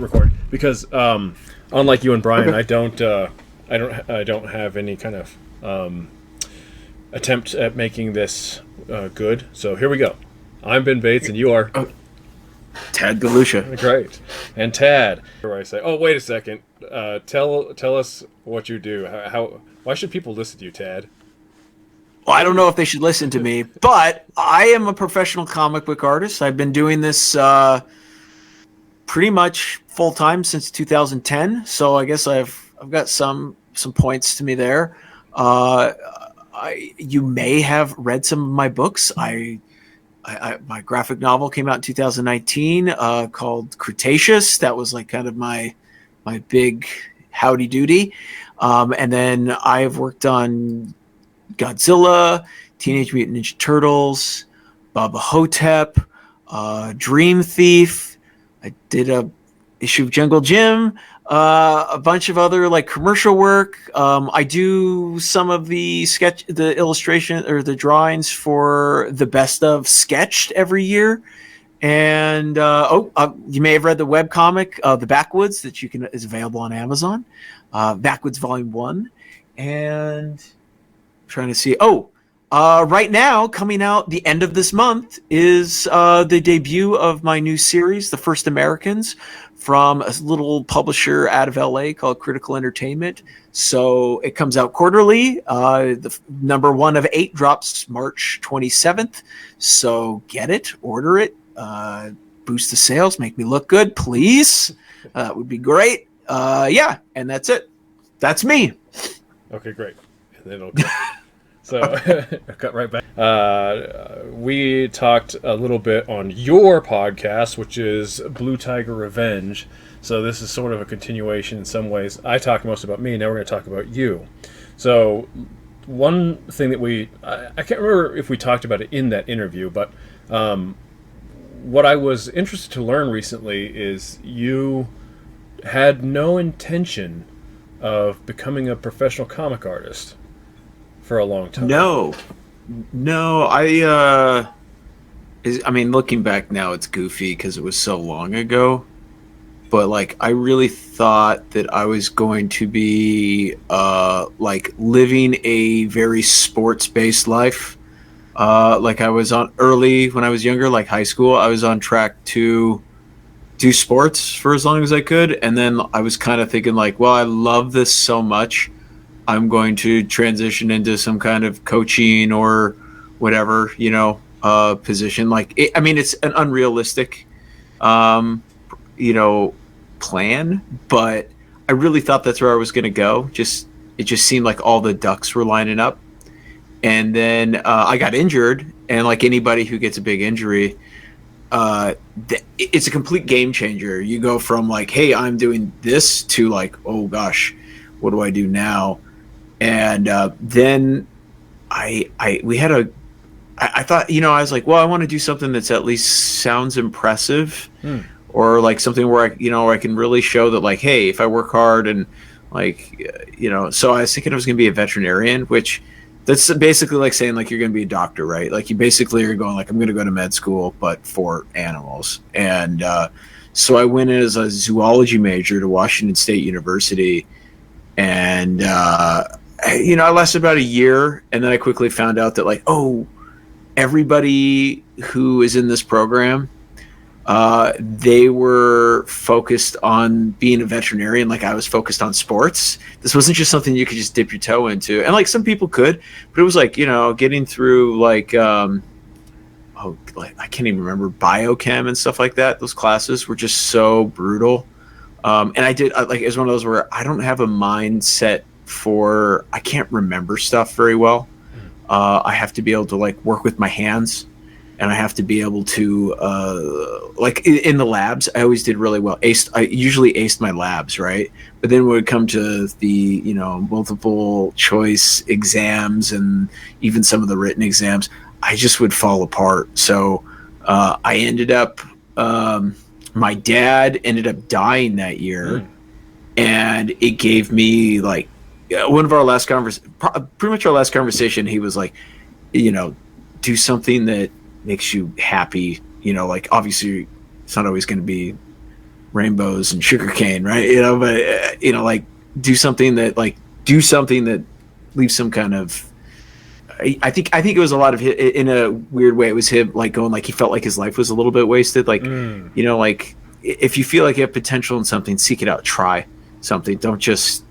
record because unlike you and Brian, Okay. I don't have any kind of attempt at making this good. So here we go. I'm Ben Bates, and you are Oh, Tad Galusha. great. And Tad, where I say, oh wait a second, tell us what you do. How why should people listen to you, Tad? Well, I don't know if they should listen to me, but I am a professional comic book artist. I've been doing this pretty much full time since 2010. So I guess I've got some points to me there. Uh, you may have read some of my books. My graphic novel came out in 2019 called Cretaceous. That was like kind of my big howdy doody. And then I've worked on Godzilla, Teenage Mutant Ninja Turtles, Baba Hotep, Dream Thief. I did a issue of Jungle Jim, a bunch of other like commercial work. I do some of the illustration or the drawings for the Best of Sketched every year. And you may have read the web comic, The Backwoods, that is available on Amazon. Backwoods Volume One, and trying to see. Right now, coming out the end of this month is the debut of my new series, The First Americans, from a little publisher out of LA called Critical Entertainment. So it comes out quarterly. The number 1 of 8 drops March 27th. So get it, order it, boost the sales, make me look good, please. That would be great. Yeah, and that's it. That's me. Okay, great. And then it'll cut. So cut right back. We talked a little bit on your podcast, which is Blue Tiger Revenge. So this is sort of a continuation in some ways. I talked most about me. Now we're going to talk about you. So one thing that I can't remember if we talked about it in that interview, but what I was interested to learn recently is you had no intention of becoming a professional comic artist for a long time. No. I mean, looking back now, it's goofy because it was so long ago. But like, I really thought that I was going to be like living a very sports-based life. Like I was on early when I was younger, like high school. I was on track to do sports for as long as I could, and then I was kind of thinking like, well, I love this so much, I'm going to transition into some kind of coaching or whatever, position. Like, I mean, it's an unrealistic, um, plan, but I really thought that's where I was going to go. It just seemed like all the ducks were lining up. And then I got injured, and like anybody who gets a big injury, it's a complete game changer. You go from like, hey, I'm doing this to like, oh gosh, what do I do now? And then I thought, I was like, well, I want to do something that's at least sounds impressive, or like something where where I can really show that like, hey, if I work hard and like, so I was thinking I was going to be a veterinarian, which that's basically like saying like you're going to be a doctor, right? Like you basically are going like, I'm going to go to med school, but for animals. And so I went in as a zoology major to Washington State University. And, I lasted about a year, and then I quickly found out that like, oh, everybody who is in this program, they were focused on being a veterinarian. Like I was focused on sports. This wasn't just something you could just dip your toe into. And like some people could, but it was like, getting through like, like I can't even remember biochem and stuff like that. Those classes were just so brutal. And I did like, it was one of those where I don't have a mindset I can't remember stuff very well. I have to be able to like work with my hands, and I have to be able to like in the labs. I always did really well. I usually aced my labs, right? But then when it come to the multiple choice exams and even some of the written exams, I just would fall apart. So I ended up. My dad ended up dying that year, and it gave me like one of our last pretty much our last conversation. He was like, do something that makes you happy. Like obviously it's not always going to be rainbows and sugarcane, right? But like do something that leaves some kind of. I think it was a lot of in a weird way. It was him like going like he felt like his life was a little bit wasted. Like like if you feel like you have potential in something, seek it out, try something. Don't just.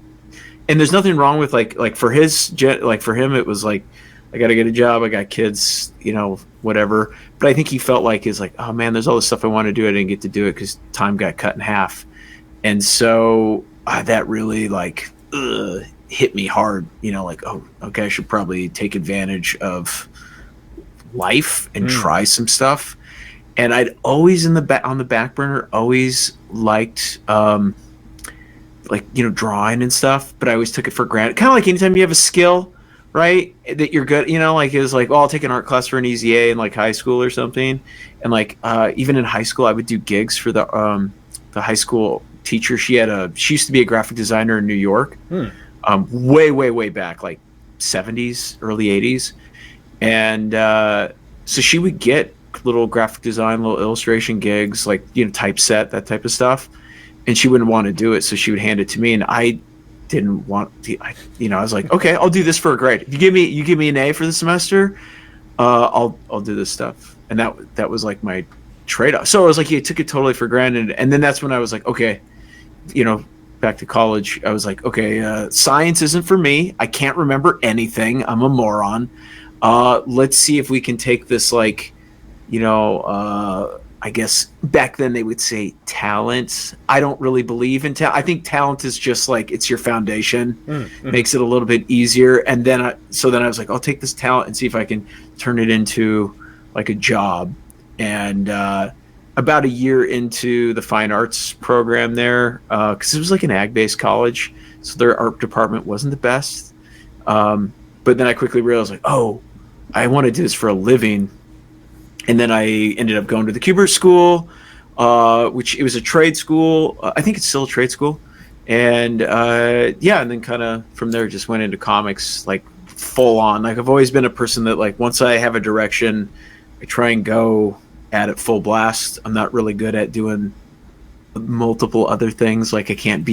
And there's nothing wrong with like for for him it was like I got to get a job, I got kids, whatever. But I think he felt like is like, oh man, there's all this stuff I want to do, I didn't get to do it because time got cut in half, and so that really like hit me hard. Like, oh, okay, I should probably take advantage of life and try some stuff. And I'd always on the back burner always liked drawing and stuff, but I always took it for granted. Kind of like anytime you have a skill, right, that you're good, like it was like, oh, I'll take an art class for an easy A in like high school or something. And like even in high school I would do gigs for the high school teacher. She used to be a graphic designer in New York. Way back, like 70s, early 80s. And so she would get little graphic design, little illustration gigs, like typeset, that type of stuff, and she wouldn't want to do it, so she would hand it to me, and I didn't want to. I was like, okay, I'll do this for a grade. If you give me an A for the semester, I'll do this stuff. And that was like my trade-off. So I was like, yeah, took it totally for granted. And then that's when I was like, okay, back to college, I was like, okay, science isn't for me. I can't remember anything. I'm a moron. Let's see if we can take this, like, I guess back then they would say talent. I don't really believe in talent. I think talent is just like, it's your foundation, makes it a little bit easier. And then I was like, I'll take this talent and see if I can turn it into like a job. And about a year into the fine arts program there, because it was like an ag-based college, so their art department wasn't the best. But then I quickly realized, like, oh, I want to do this for a living. And then I ended up going to the Kubert School, which it was a trade school. I think it's still a trade school. And and then kind of from there just went into comics, like full on. Like I've always been a person that, like, once I have a direction, I try and go at it full blast. I'm not really good at doing multiple other things. Like I can't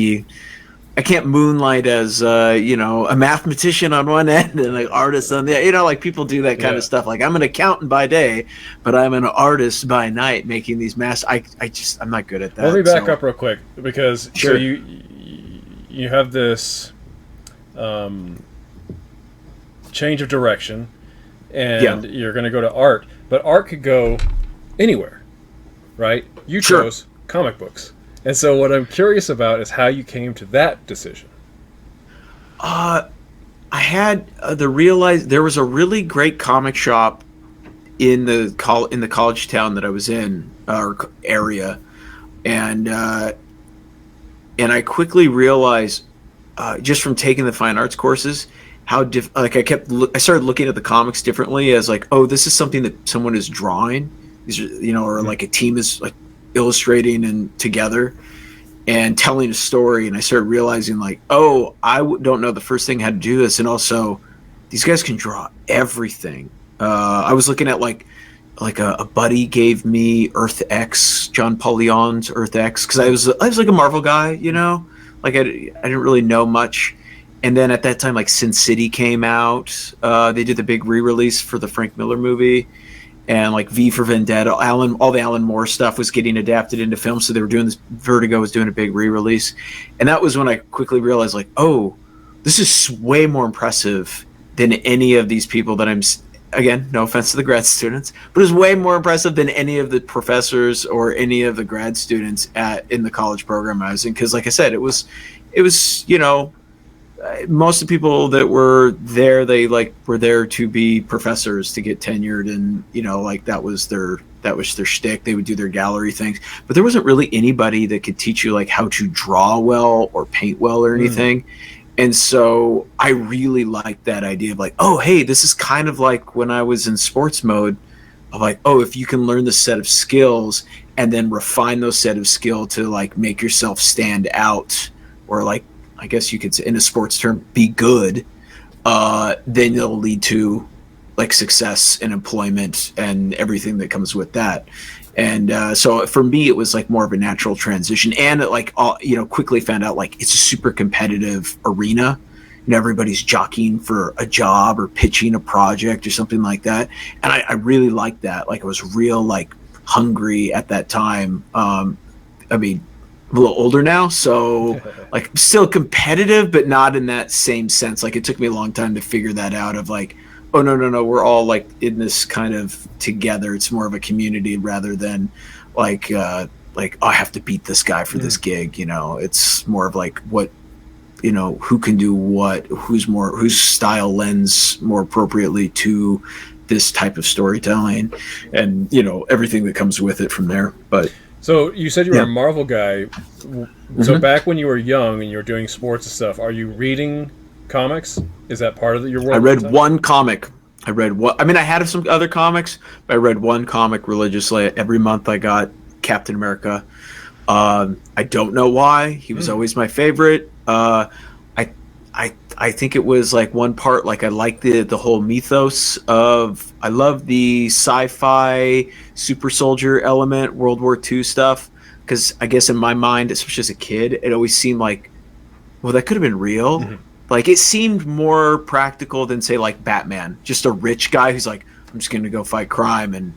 moonlight as a mathematician on one end and an artist on the like people do that kind of stuff. Like I'm an accountant by day, but I'm an artist by night making these I'm not good at that. Let me back up real quick, because sure. So you have this change of direction, and you're going to go to art, but art could go anywhere, right? You chose comic books. And so what I'm curious about is how you came to that decision. I had there was a really great comic shop in the college town that I was in, or area, and I quickly realized just from taking the fine arts courses how I started looking at the comics differently, as like, oh, this is something that someone is drawing, these are, or like a team is like illustrating and together and telling a story. And I started realizing, like, oh, I don't know the first thing how to do this, and also these guys can draw everything. I was looking at like a buddy gave me Earth X, John Paul Leon's Earth X, because I was like a Marvel guy, like I didn't really know much. And then at that time, like Sin City came out. They did the big re-release for the Frank Miller movie. And like V for Vendetta, all the Alan Moore stuff was getting adapted into film, so they were doing this. Vertigo was doing a big re-release, and that was when I quickly realized, like, oh, this is way more impressive than any of these people that I'm. Again, no offense to the grad students, but it's way more impressive than any of the professors or any of the grad students in the college program I was in. Because, like I said, it was most of the people that were there, they were there to be professors, to get tenured, and like that was their shtick. They would do their gallery things, but there wasn't really anybody that could teach you like how to draw well or paint well or anything. And so I really liked that idea of like, oh, hey, this is kind of like when I was in sports mode of like, oh, if you can learn the set of skills and then refine those set of skill to like make yourself stand out, or like, I guess you could say in a sports term, be good, then it'll lead to like success and employment and everything that comes with that. And so for me, it was like more of a natural transition, and it like quickly found out like it's a super competitive arena. Everybody's jockeying for a job or pitching a project or something like that, and I really liked that. Like I was real like hungry at that time. I mean, I'm a little older now, so like still competitive, but not in that same sense. Like it took me a long time to figure that out. Of like, oh no, we're all like in this kind of together. It's more of a community rather than like oh, I have to beat this guy for this gig. It's more of like what, who can do what, whose style lends more appropriately to this type of storytelling, and everything that comes with it from there. But so you said you were a Marvel guy. So back when you were young and you were doing sports and stuff, are you reading comics? Is that part of your world? I read one comic. I had some other comics, but I read one comic religiously. Every month I got Captain America. I don't know why. He was always my favorite. I think it was like one part, like I like the whole mythos of, I love the sci-fi super soldier element, World War II stuff, because I guess in my mind, especially as a kid, it always seemed like, well, that could have been real. Like it seemed more practical than say like Batman, just a rich guy who's like, I'm just going to go fight crime. And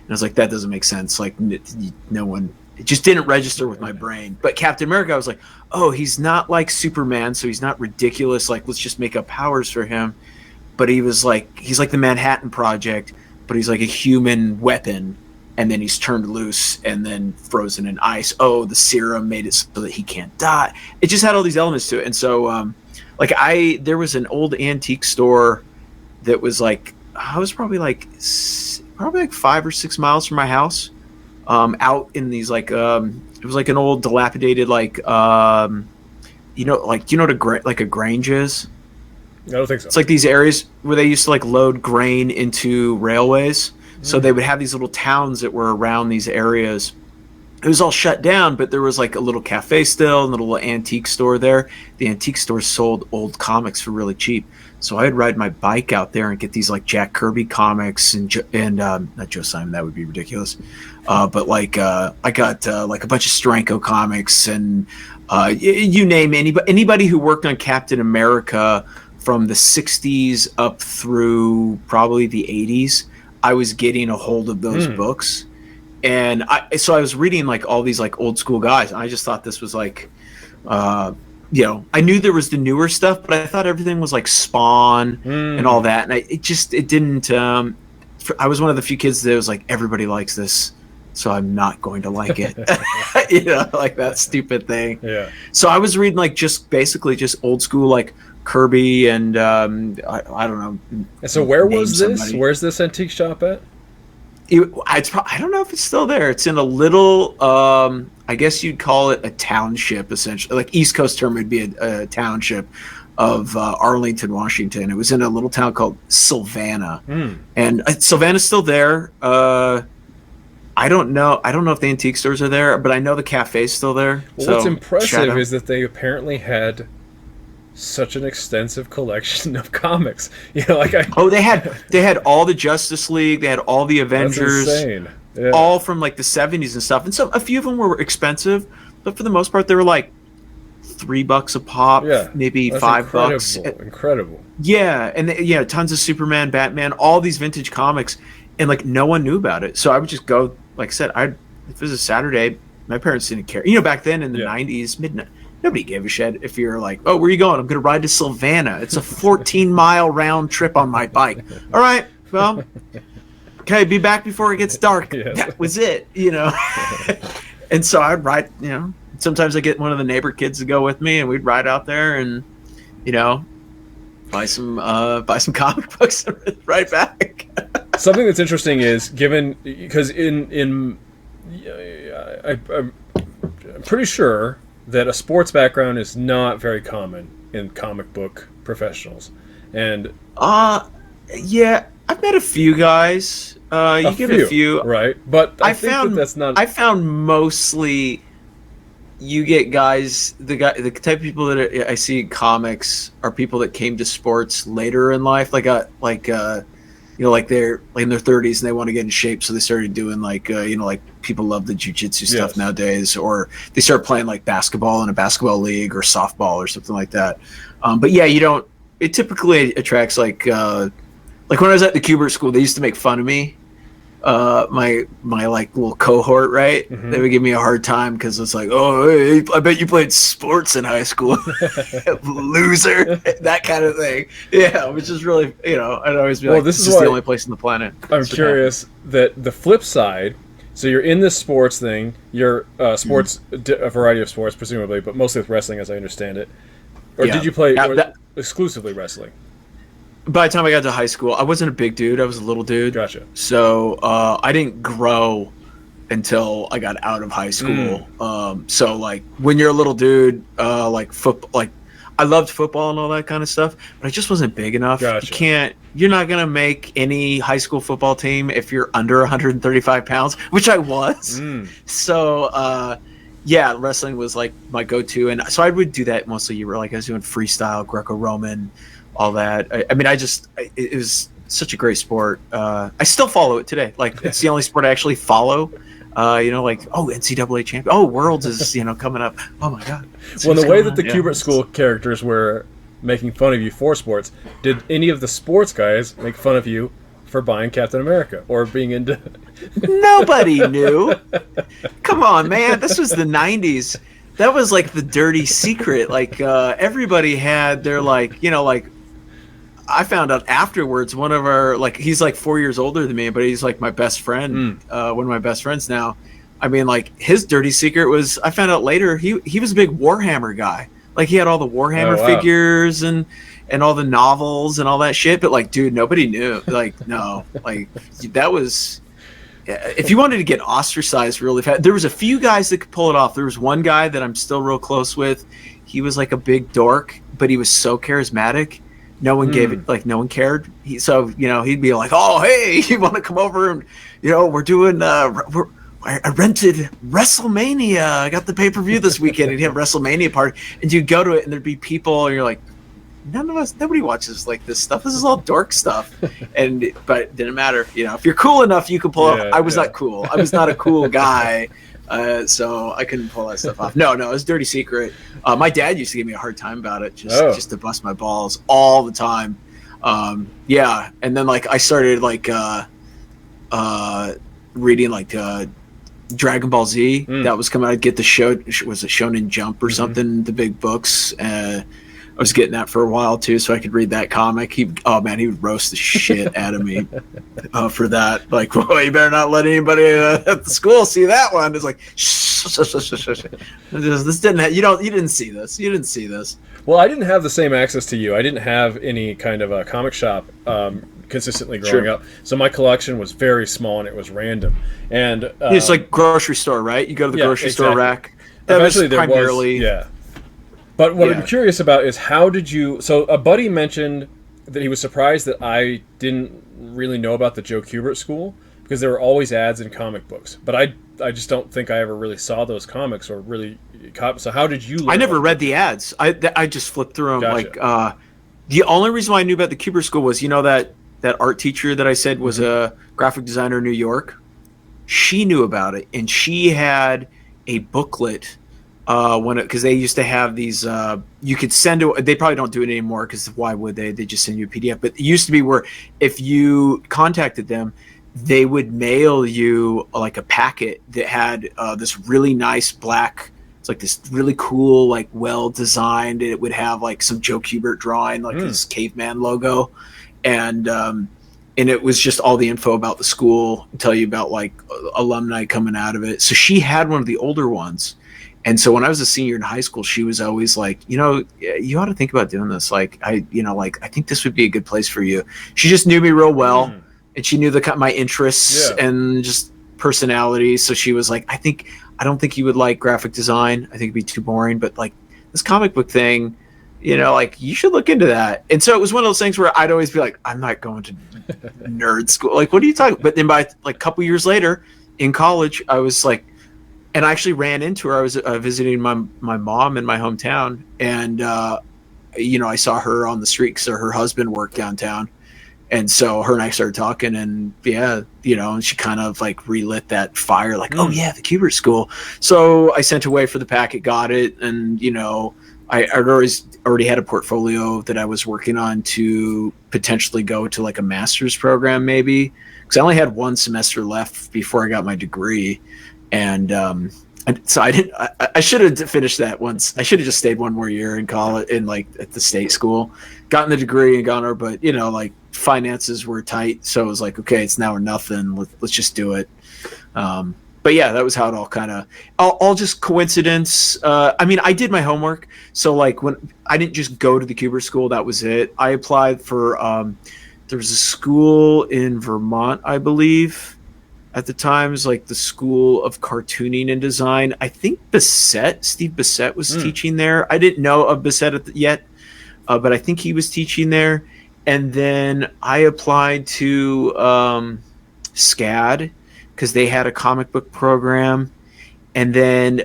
I was like, that doesn't make sense. Like no one, it just didn't register with my brain. But Captain America, I was like, oh, he's not like Superman, so he's not ridiculous. Like, let's just make up powers for him. But he's like the Manhattan Project, but he's like a human weapon, and then he's turned loose and then frozen in ice. Oh, the serum made it so that he can't die. It just had all these elements to it. And so, there was an old antique store that was like, I was probably like 5 or 6 miles from my house. Out in these like it was like an old dilapidated like do you know what a grange is? I don't think so. It's like these areas where they used to like load grain into railways. So they would have these little towns that were around these areas. It was all shut down, but there was like a little cafe still and a little antique store there. The antique store sold old comics for really cheap. So I'd ride my bike out there and get these like Jack Kirby comics and not Joe Simon, that would be ridiculous. But like I got like a bunch of Steranko comics and you name anybody who worked on Captain America from the 60s up through probably the 80s. I was getting a hold of those books. And so I was reading like all these like old school guys, and I just thought this was like, I knew there was the newer stuff, but I thought everything was like Spawn and all that, and it didn't. I was one of the few kids that was like, everybody likes this, so I'm not going to like it, like that stupid thing. Yeah. So I was reading like basically just old school like Kirby and I don't know. And so where was this? Somebody. Where's this antique shop at? I don't know if it's still there. It's in a little, I guess you'd call it a township, essentially. Like East Coast term would be a township of Arlington, Washington. It was in a little town called Savannah, and Savannah's still there. I don't know if the antique stores are there, but I know the cafe's still there. Well, so, what's impressive is that they apparently had such an extensive collection of comics. They had all the Justice League, they had all the Avengers. That's insane. Yeah. All from like the 70s and stuff. And so a few of them were expensive, but for the most part they were like $3 a pop, maybe $5. Incredible. Yeah, and tons of Superman, Batman, all these vintage comics, and like no one knew about it. So I would just go, like I said, if it was a Saturday, my parents didn't care. Back then in the 90s, midnight, nobody gave a shit if you're like, oh, where are you going? I'm going to ride to Savannah. It's a 14-mile round trip on my bike. All right, well, okay, be back before it gets dark. Yes. That was it, And so I'd ride, sometimes I get one of the neighbor kids to go with me, and we'd ride out there and, buy some comic books and ride back. Something that's interesting is because I'm pretty sure that a sports background is not very common in comic book professionals. And yeah, I've met a few guys. A few, right? But I think that's not. I found mostly you get guys. The type of people that I see in comics are people that came to sports later in life, like like they're like in their 30s and they want to get in shape, so they started doing like like people love the jiu-jitsu stuff nowadays, or they start playing like basketball in a basketball league or softball or something like that. But yeah, it typically attracts like when I was at the Kubert school, they used to make fun of me. My like little cohort, right? Mm-hmm. They would give me a hard time because it's like, oh, hey, I bet you played sports in high school, loser, that kind of thing. Yeah, which is really, I'd always be like, this is the only place on the planet. I'm curious that the flip side. So you're in this sports thing. You're sports, a variety of sports, presumably, but mostly with wrestling, as I understand it. Or did you play exclusively wrestling? By the time I got to high school, I wasn't a big dude. I was a little dude. Gotcha. So I didn't grow until I got out of high school. So like when you're a little dude, like football, like I loved football and all that kind of stuff, but I just wasn't big enough. Gotcha. You're not gonna make any high school football team if you're under 135 pounds, which I was. So yeah, wrestling was like my go-to, and so I would do that mostly. You were like I was doing freestyle, Greco-Roman. All that. I mean, it was such a great sport. I still follow it today. Like, it's the only sport I actually follow. Like, NCAA champion. Oh, Worlds is, coming up. Oh, my God. Well, the way that the Kubert School characters were making fun of you for sports, did any of the sports guys make fun of you for buying Captain America or being into... Nobody knew. Come on, man. This was the 90s. That was like the dirty secret. Like, everybody had their, like, I found out afterwards, one of our, like, he's like 4 years older than me, but he's like my best friend, one of my best friends now. I mean, like, his dirty secret was, I found out later, he was a big Warhammer guy. Like, he had all the Warhammer figures and all the novels and all that shit. But, like, dude, nobody knew. Like, no. Like, that was, if you wanted to get ostracized really fast, there was a few guys that could pull it off. There was one guy that I'm still real close with. He was like a big dork, but he was so charismatic. No one gave it, like, no one cared. He'd be like, oh, hey, you want to come over and, we're doing, I rented WrestleMania. I got the pay-per-view this weekend. And he'd have WrestleMania party. And you'd go to it and there'd be people and you're like, nobody watches like this stuff. This is all dork stuff. But it didn't matter. If you're cool enough, you can pull it off. I was not cool. I was not a cool guy. So I couldn't pull that stuff off. No, it was a dirty secret. My dad used to give me a hard time about it, just to bust my balls all the time. Yeah, and then like I started like reading like Dragon Ball Z. That was coming out. I'd get the show. Was it Shonen Jump or something? The big books. I was getting that for a while too, so I could read that comic. He would roast the shit out of me for that. Like, well, you better not let anybody at the school see that one. It's like, shh. This didn't. You didn't see this. You didn't see this. Well, I didn't have the same access to you. I didn't have any kind of a comic shop consistently growing up, so my collection was very small and it was random. And it's like grocery store, right? You go to the grocery store rack. Eventually, there was. But what I'm curious about is how did you... So a buddy mentioned that he was surprised that I didn't really know about the Joe Kubert School because there were always ads in comic books. But I just don't think I ever really saw those comics or really... So how did you learn? I never read the ads. I just flipped through them. Gotcha. Like, the only reason why I knew about the Kubert School was, that art teacher that I said was a graphic designer in New York? She knew about it, and she had a booklet... because they used to have these, you could send to. They probably don't do it anymore because why would they? They just send you a PDF. But it used to be where if you contacted them, they would mail you like a packet that had this really nice black. It's like this really cool, like well designed. It would have like some Joe Kubert drawing, like this caveman logo, and it was just all the info about the school, tell you about like alumni coming out of it. So she had one of the older ones. And so when I was a senior in high school, she was always like, you ought to think about doing this. Like, I think this would be a good place for you. She just knew me real well, and she knew my interests and just personality. So she was like, I don't think you would like graphic design. I think it'd be too boring. But like this comic book thing, like you should look into that. And so it was one of those things where I'd always be like, I'm not going to nerd school. Like, what are you talking about? But then by like a couple years later in college, I was like, and I actually ran into her. I was visiting my mom in my hometown, and I saw her on the street because her husband worked downtown, And so her and I started talking, and and she kind of like relit that fire, like, oh yeah, the Kubert School. So I sent away for the packet, got it, and I already had a portfolio that I was working on to potentially go to like a master's program, maybe, because I only had one semester left before I got my degree, and so I didn't. I should have finished that once. I should have just stayed one more year in college, at the state school, gotten the degree and gone over. But like finances were tight, so it was like, okay, it's now or nothing. Let's just do it. But yeah, that was how it all kind of all just coincidence. I mean, I did my homework, so like when I didn't just go to the Kubert School, that was it. I applied for there was a school in Vermont, I believe. At the time, it was like the School of Cartooning and Design. I think Steve Bissett was teaching there. I didn't know of Bissett yet, but I think he was teaching there. And then I applied to SCAD because they had a comic book program. And then,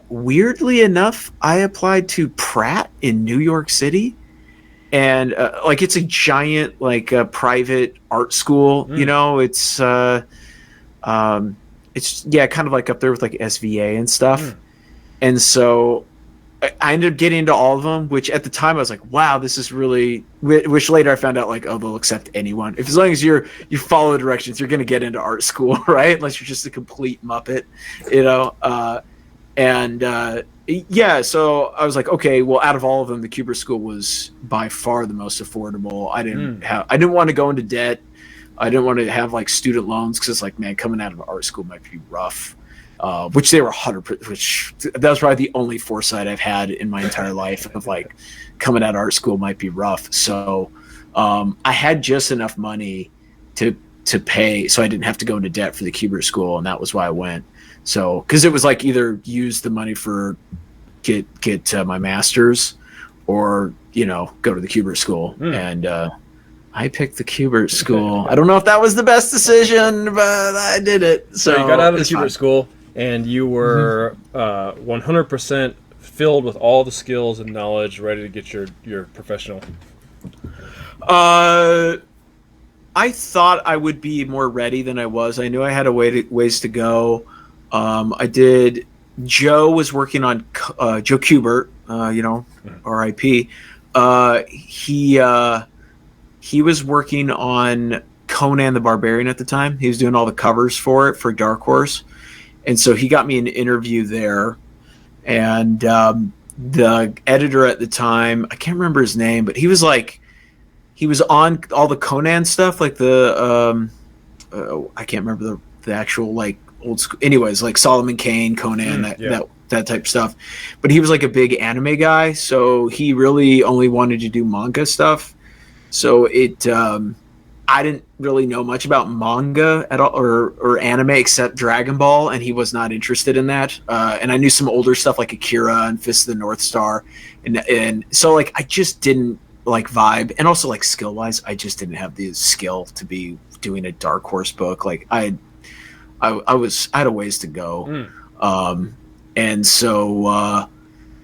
weirdly enough, I applied to Pratt in New York City. And like it's a giant private art school. It's kind of like up there with like SVA and stuff. And so I ended up getting into all of them, which at the time I was like, wow, this is really, which later I found out like, oh, they'll accept anyone. If as long as you follow the directions, you're going to get into art school, right? Unless you're just a complete Muppet, so I was like, okay, well, out of all of them, the Kubert School was by far the most affordable. I didn't want to go into debt. I didn't want to have like student loans because it's like, man, coming out of art school might be rough. Which they were 100%. Which that was probably the only foresight I've had in my entire life of like coming out of art school might be rough. So I had just enough money to pay, so I didn't have to go into debt for the Kubert School, and that was why I went. So because it was like either use the money for get my master's, or go to the Kubert School, and I picked the Kubert School. I don't know if that was the best decision, but I did it. So you got out of the Kubert School, and you were 100% filled with all the skills and knowledge, ready to get your professional. I thought I would be more ready than I was. I knew I had ways to go. I did. Joe was working on Joe Kubert, R.I.P. He was working on Conan the Barbarian at the time. He was doing all the covers for it for Dark Horse. And so he got me an interview there. And the editor at the time, I can't remember his name, but he was on all the Conan stuff, like the I can't remember the actual like old school. Anyways, like Solomon Kane, Conan, that type of stuff. But he was like a big anime guy, so he really only wanted to do manga stuff. So I didn't really know much about manga at all, or anime except Dragon Ball, and he was not interested in that. And I knew some older stuff like Akira and Fist of the North Star, and so like I just didn't like vibe, and also like skill wise, I just didn't have the skill to be doing a Dark Horse book. Like I had a ways to go, and so.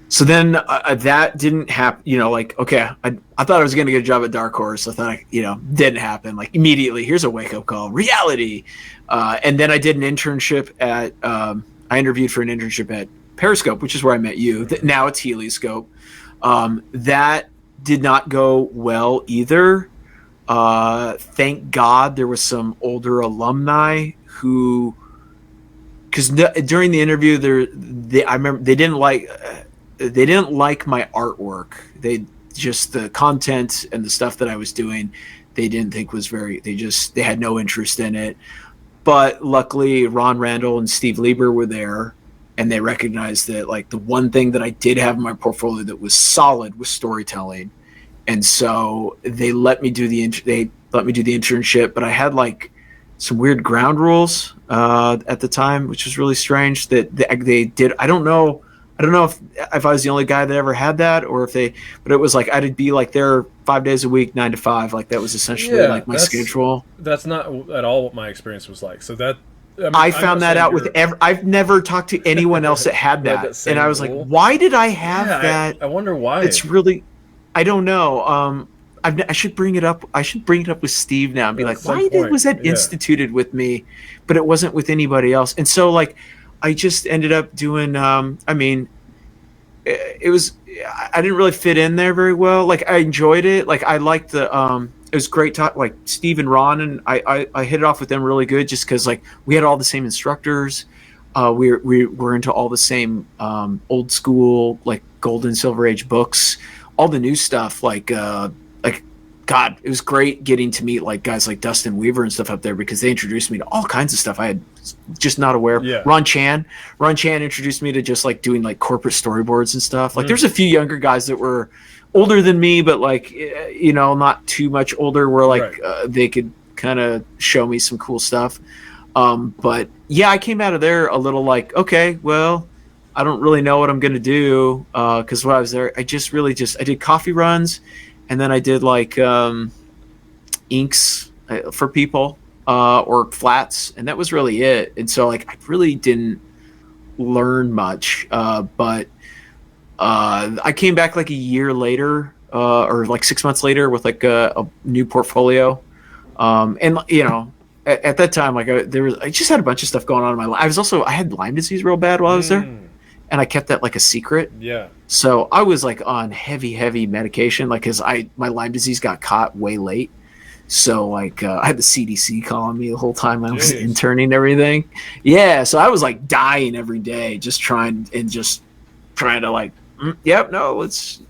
So then that didn't happen, okay, I thought I was going to get a job at Dark Horse. I thought, didn't happen. Like immediately, here's a wake-up call, reality. And then I did an internship I interviewed for an internship at Periscope, which is where I met you. Now it's Helioscope. That did not go well either. Thank God there was some older alumni who, because during the interview, I remember they didn't like my artwork. The content and the stuff that I was doing, they didn't think was they had no interest in it. But luckily Ron Randall and Steve Lieber were there, and they recognized that like the one thing that I did have in my portfolio that was solid was storytelling. And so they let me do the internship, but I had like some weird ground rules at the time, which was really strange that they did. I don't know if I was the only guy that ever had that, or but it was like I'd be like there 5 days a week, 9 to 5. Like that was essentially like my schedule. That's not at all what my experience was like. So that I found that out with I've never talked to anyone else that had that, and I was like, why did I have that? I wonder why. It's really, I don't know. I should bring it up. I should bring it up with Steve now and be At like, some why point, was that yeah. instituted with me, but it wasn't with anybody else? And so like, I just ended up doing. I mean, it was. I didn't really fit in there very well. Like I enjoyed it. Like I liked the. It was great talk. Like Steve and Ron and I hit it off with them really good just because like we had all the same instructors. We were into all the same old school like gold and silver age books, all the new stuff like God, it was great getting to meet like guys like Dustin Weaver and stuff up there because they introduced me to all kinds of stuff I had just not aware. Yeah. Ron Chan introduced me to just like doing like corporate storyboards and stuff. Like there's a few younger guys that were older than me, but like not too much older where like they could kind of show me some cool stuff. But yeah, I came out of there a little like, okay, well, I don't really know what I'm going to do. Cause when I was there, I did coffee runs and then I did like, inks for people, or flats. And that was really it. And so like, I really didn't learn much. But I came back like a year later, or like 6 months later with like a new portfolio. And at that time, like I just had a bunch of stuff going on in my life. I had Lyme disease real bad while I was there, and I kept that like a secret. Yeah. So I was like on heavy medication, like because my Lyme disease got caught way late. So like I had the CDC calling me the whole time I was interning and everything. Yeah. So I was like dying every day, just trying to like, yep, no, let's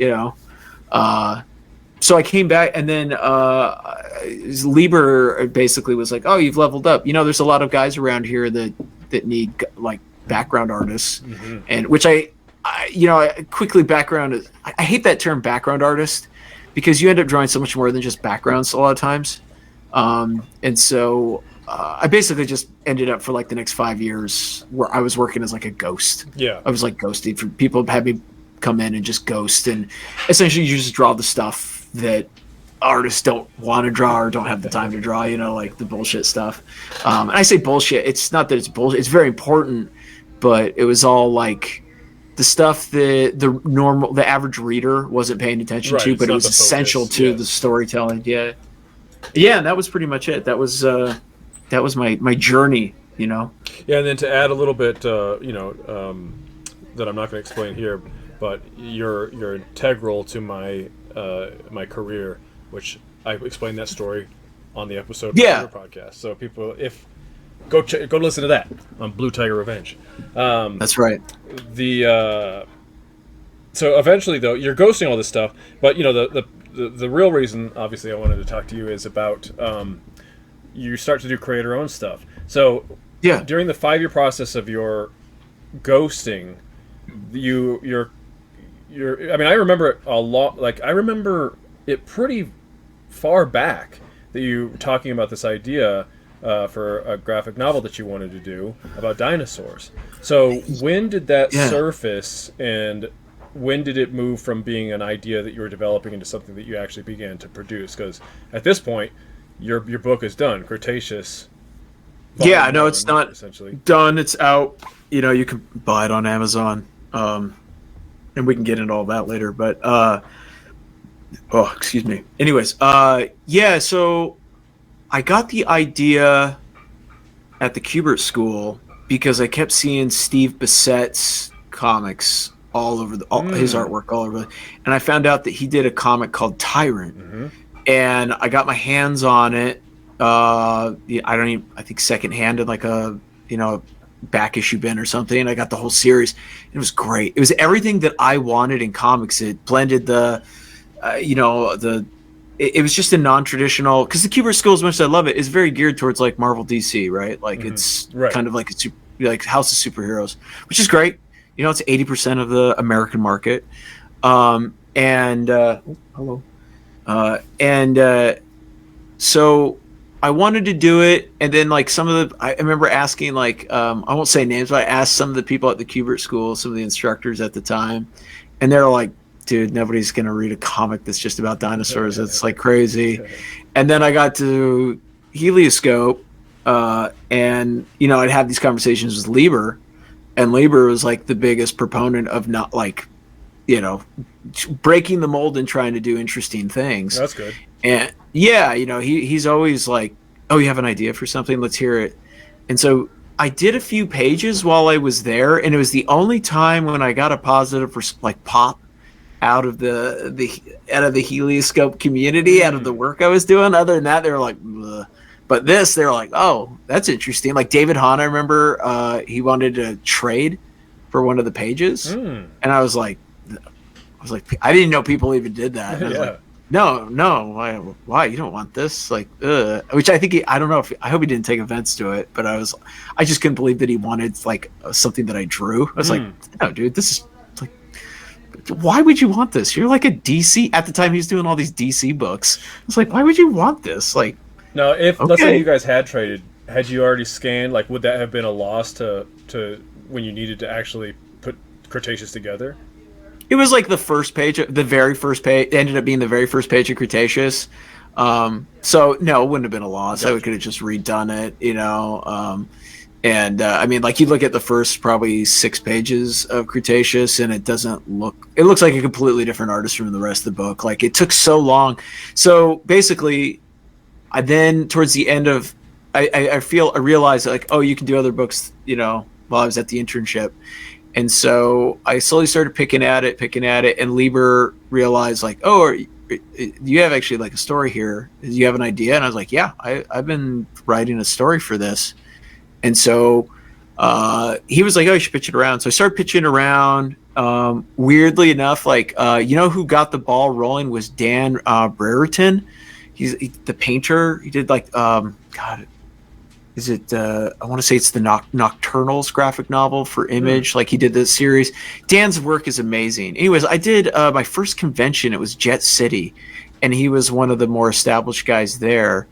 So I came back, and then Lieber basically was like, "Oh, you've leveled up. There's a lot of guys around here that need like background artists," and which I quickly background. I hate that term background artist because you end up drawing so much more than just backgrounds a lot of times, and so I basically just ended up for like the next 5 years where I was working as like a ghost. Yeah, I was like ghosting for people had me come in and just ghost, and essentially you just draw the stuff that artists don't want to draw or don't have the time to draw, like the bullshit stuff. And I say bullshit, it's not that it's bullshit, it's very important, but it was all like the stuff that the average reader wasn't paying attention to, but it was essential to the storytelling. Yeah. And that was pretty much it. That was my journey, Yeah, and then to add a little bit, that I'm not going to explain here, but you're integral to my my career, which I explained that story on the episode of the podcast. So people, go listen to that on Blue Tiger Revenge. That's right. So eventually though, you're ghosting all this stuff, but the real reason obviously I wanted to talk to you is about you start to do creator-owned stuff. So during the 5-year process of your ghosting, I remember it a lot. Like I remember it pretty far back that you talking about this idea for a graphic novel that you wanted to do about dinosaurs. So when did that surface, and when did it move from being an idea that you were developing into something that you actually began to produce? Because at this point, your book is done, Cretaceous. Yeah, no, it's not essentially done. It's out. You can buy it on Amazon. And we can get into all that later, but excuse me. Anyways, so I got the idea at the Kubert School because I kept seeing Steve Bissett's comics all over his artwork all over, and I found out that he did a comic called Tyrant, and I got my hands on it. I think secondhand in like a back issue bin or something, and I got the whole series. It was great. It was everything that I wanted in comics. It blended it was just a non-traditional, because the Kubert School, as much as I love it, is very geared towards like Marvel, DC, right? Like it's kind of like like House of Superheroes, which is great. It's 80% of the American market. So I wanted to do it, and then like I remember asking like I won't say names, but I asked some of the people at the Kubert School, some of the instructors at the time, and they're like, "Dude, nobody's gonna read a comic that's just about dinosaurs. It's like crazy." And then I got to Helioscope, and I'd have these conversations with Lieber, and Lieber was like the biggest proponent of not like you know, breaking the mold and trying to do interesting things. That's good. And yeah, he's always like, oh, you have an idea for something? Let's hear it. And so I did a few pages while I was there, and it was the only time when I got a positive like pop out of the helioscope community, out of the work I was doing. Other than that, they were like, ugh. But this, they were like, oh, that's interesting. Like David Hahn, I remember he wanted to trade for one of the pages, and I was like, I didn't know people even did that. And I was like, no, why? You don't want this? Like, which I think I don't know I hope he didn't take offense to it, but I just couldn't believe that he wanted like something that I drew. I was like, no, dude, this is like, why would you want this? You're like a DC at the time. He was doing all these DC books. I was like, why would you want this? Like, now, if let's say you guys had traded, had you already scanned? Like, would that have been a loss to when you needed to actually put Cretaceous together? It was like the first page, the very first page. It ended up being the very first page of Cretaceous. So no, it wouldn't have been a loss. Gotcha. I could have just redone it, I mean, like you look at the first probably 6 pages of Cretaceous, and it looks like a completely different artist from the rest of the book. Like it took so long. So basically, I then towards the end of, I realized like, oh, you can do other books, while I was at the internship. And so I slowly started picking at it, and Lieber realized like, oh, you have actually like a story here. Do you have an idea? And I was like, yeah, I've been writing a story for this. And so he was like, oh, you should pitch it around. So I started pitching around. Weirdly enough, like, who got the ball rolling was Dan Brereton. He's the painter. He did like, is it I want to say it's the Nocturnals graphic novel for Image. Like he did this series. Dan's work is amazing. Anyways, I did my first convention. It was Jet City, and he was one of the more established guys there.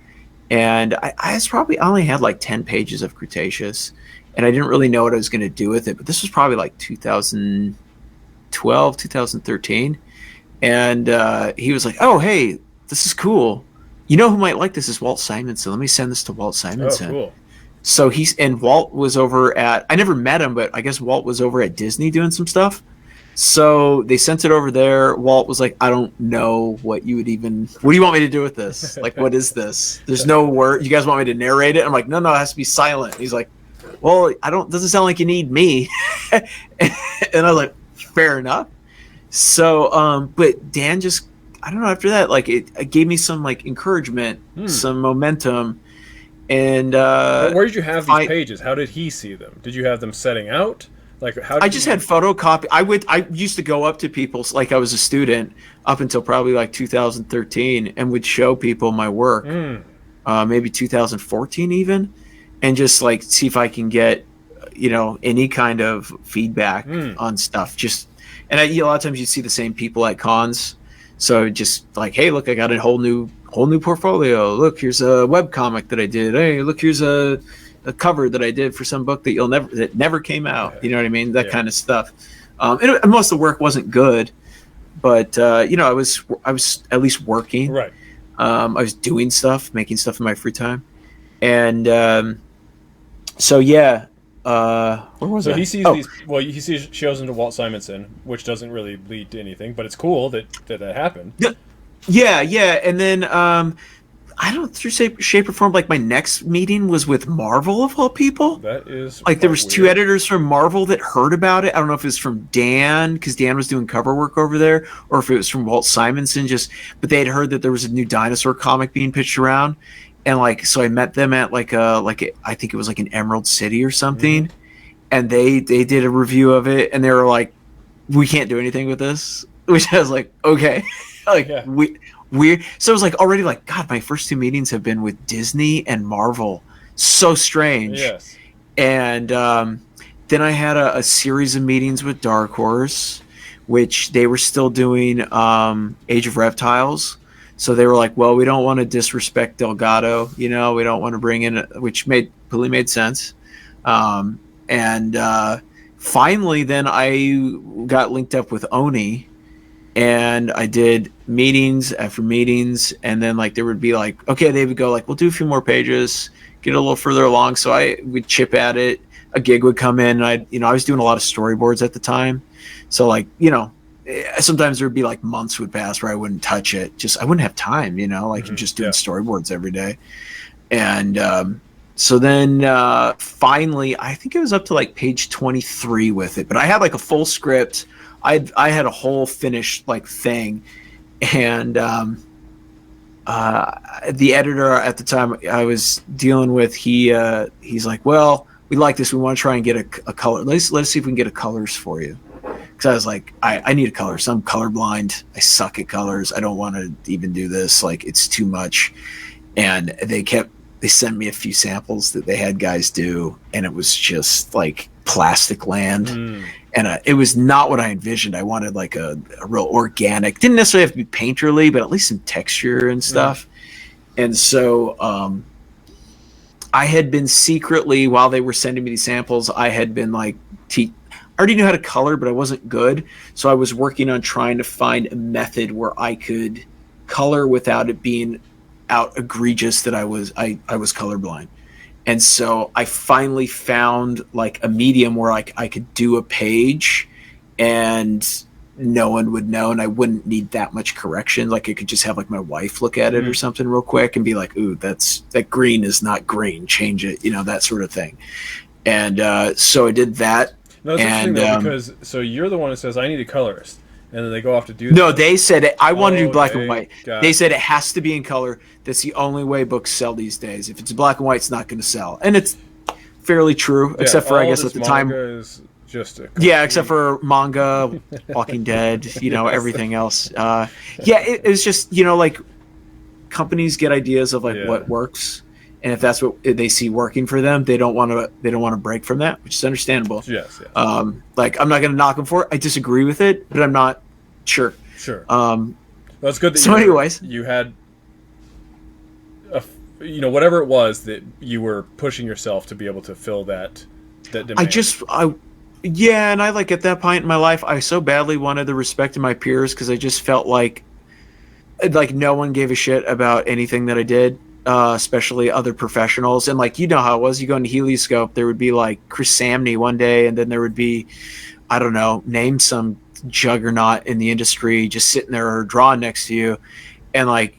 And I only had like 10 pages of Cretaceous, and I didn't really know what I was going to do with it. But this was probably like 2012, 2013. And he was like, oh, hey, this is cool. You know who might like this is Walt Simonson. Let me send this to Walt Simonson. Oh, cool. So Walt was over at, I never met him, but I guess Walt was over at Disney doing some stuff. So they sent it over there. Walt was like, I don't know what do you want me to do with this? Like, what is this? There's no word. You guys want me to narrate it? I'm like, no, it has to be silent. He's like, well, doesn't sound like you need me. And I was like, fair enough. So, but Dan just, I don't know, after that, like it gave me some like encouragement, some momentum. And where did you have these pages? How did he see them? Did you have them setting out? Like I just had photocopy. I used to go up to people like I was a student up until probably like 2013 and would show people my work, maybe 2014 even, and just like see if I can get any kind of feedback on stuff. And a lot of times you see the same people at cons. So just like, hey, look, I got a whole new portfolio. Look, here's a webcomic that I did. Hey, look, here's a cover that I did for some book that never came out. You know what I mean? That kind of stuff. And most of the work wasn't good, but I was at least working. Right. I was doing stuff, making stuff in my free time, and so yeah. Where was I? He sees he sees shows into Walt Simonson, which doesn't really lead to anything, but it's cool that happened. Yeah, and then I don't know, through shape or form, like my next meeting was with Marvel of all people. That is like there was weird. 2 editors from Marvel that heard about it. I don't know if it was from Dan because Dan was doing cover work over there, or if it was from Walt Simonson. But they had heard that there was a new Dinosaur comic being pitched around. And like, so I met them at I think it was like an Emerald City or something, and they did a review of it, and they were like, "We can't do anything with this," which I was like, "Okay," weird. So it was like already like, God, my first 2 meetings have been with Disney and Marvel, so strange. Yes. And then I had a series of meetings with Dark Horse, which they were still doing Age of Reptiles. So they were like, well, we don't want to disrespect Delgado, we don't want to bring in, which completely made sense. And finally, then I got linked up with Oni, and I did meetings after meetings. And then like there would be like, okay, they would go like, we'll do a few more pages, get a little further along. So I would chip at it. A gig would come in. And I was doing a lot of storyboards at the time. So like, sometimes there'd be like months would pass where I wouldn't touch it. I wouldn't have time, like you're just doing storyboards every day. And so then finally, I think it was up to like page 23 with it, but I had like a full script. I had a whole finished like thing. And the editor at the time I was dealing with, he's like, well, we like this. We want to try and get a color. Let's see if we can get a colors for you. Because I was like, I need a color. So I'm colorblind. I suck at colors. I don't want to even do this. Like, it's too much. And they sent me a few samples that they had guys do, and it was just like plastic land. And it was not what I envisioned. I wanted like a real organic, didn't necessarily have to be painterly, but at least some texture and stuff. And so I had been secretly, while they were sending me these samples, I had been like, I already knew how to color, but I wasn't good. So I was working on trying to find a method where I could color without it being out egregious that I was colorblind. And so I finally found like a medium where I could do a page and no one would know, and I wouldn't need that much correction. Like, I could just have like my wife look at it or something real quick and be like, ooh, that green is not green, change it, that sort of thing. And so I did that. No, it's interesting though, because so you're the one who says I need a colorist, and then they go off to do that. No, they said I want to do black and white. They said it has to be in color. That's the only way books sell these days. If it's black and white, it's not going to sell. And it's fairly true, except for, I guess, at the time. Is just except for manga, Walking Dead, everything else. It was just, like, companies get ideas of like what works. And if that's what they see working for them, they don't want to break from that, which is understandable. Yes. Like, I'm not going to knock them for it. I disagree with it, but I'm not sure. Sure. Well, it's good that anyways, you had, whatever it was that you were pushing yourself to be able to fill that demand. And I like at that point in my life, I so badly wanted the respect of my peers because I just felt like no one gave a shit about anything that I did. Especially other professionals, and like, how it was, you go into Helioscope, there would be like Chris Samney one day, and then there would be, I don't know, name some juggernaut in the industry just sitting there drawing next to you, and like,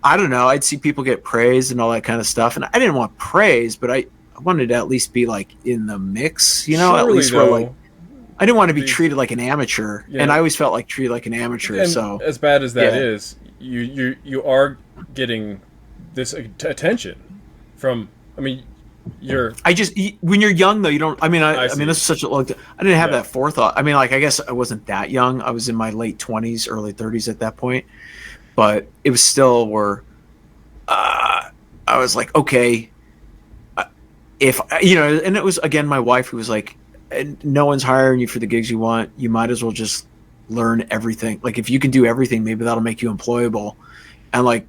I don't know, I'd see people get praised and all that kind of stuff, and I didn't want praise, but I wanted to at least be like in the mix, Surely, at least though, where like I didn't want to be treated like an amateur, and I always felt like treated like an amateur. And so as bad as that is, you are getting this attention from, when you're young though, you don't, I mean this is such a long time. I didn't have that forethought. I mean, like, I guess I wasn't that young. I was in my late 20s, early 30s at that point, but it was still where I was like, okay, if and it was again my wife who was like, no one's hiring you for the gigs you want, you might as well just learn everything. Like, if you can do everything, maybe that'll make you employable. And like,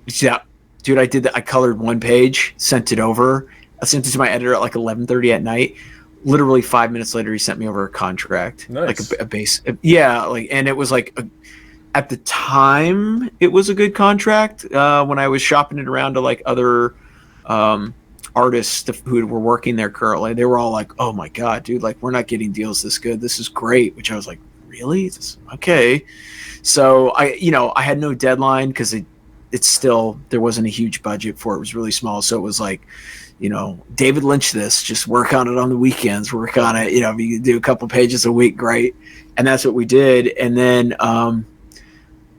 yeah, dude, I did that. I colored one page, sent it over. I sent it to my editor at like 11:30 at night. Literally 5 minutes later, he sent me over a contract, nice. Like a base. And it was like, at the time, it was a good contract. When I was shopping it around to like other artists who were working there currently, they were all like, "Oh my god, dude! Like, we're not getting deals this good. This is great." Which I was like, "Really? Okay." So I had no deadline because it's still, there wasn't a huge budget for it. It was really small. So it was like, David Lynch this, just work on it on the weekends, work on it. If you do a couple pages a week, great. And that's what we did. And then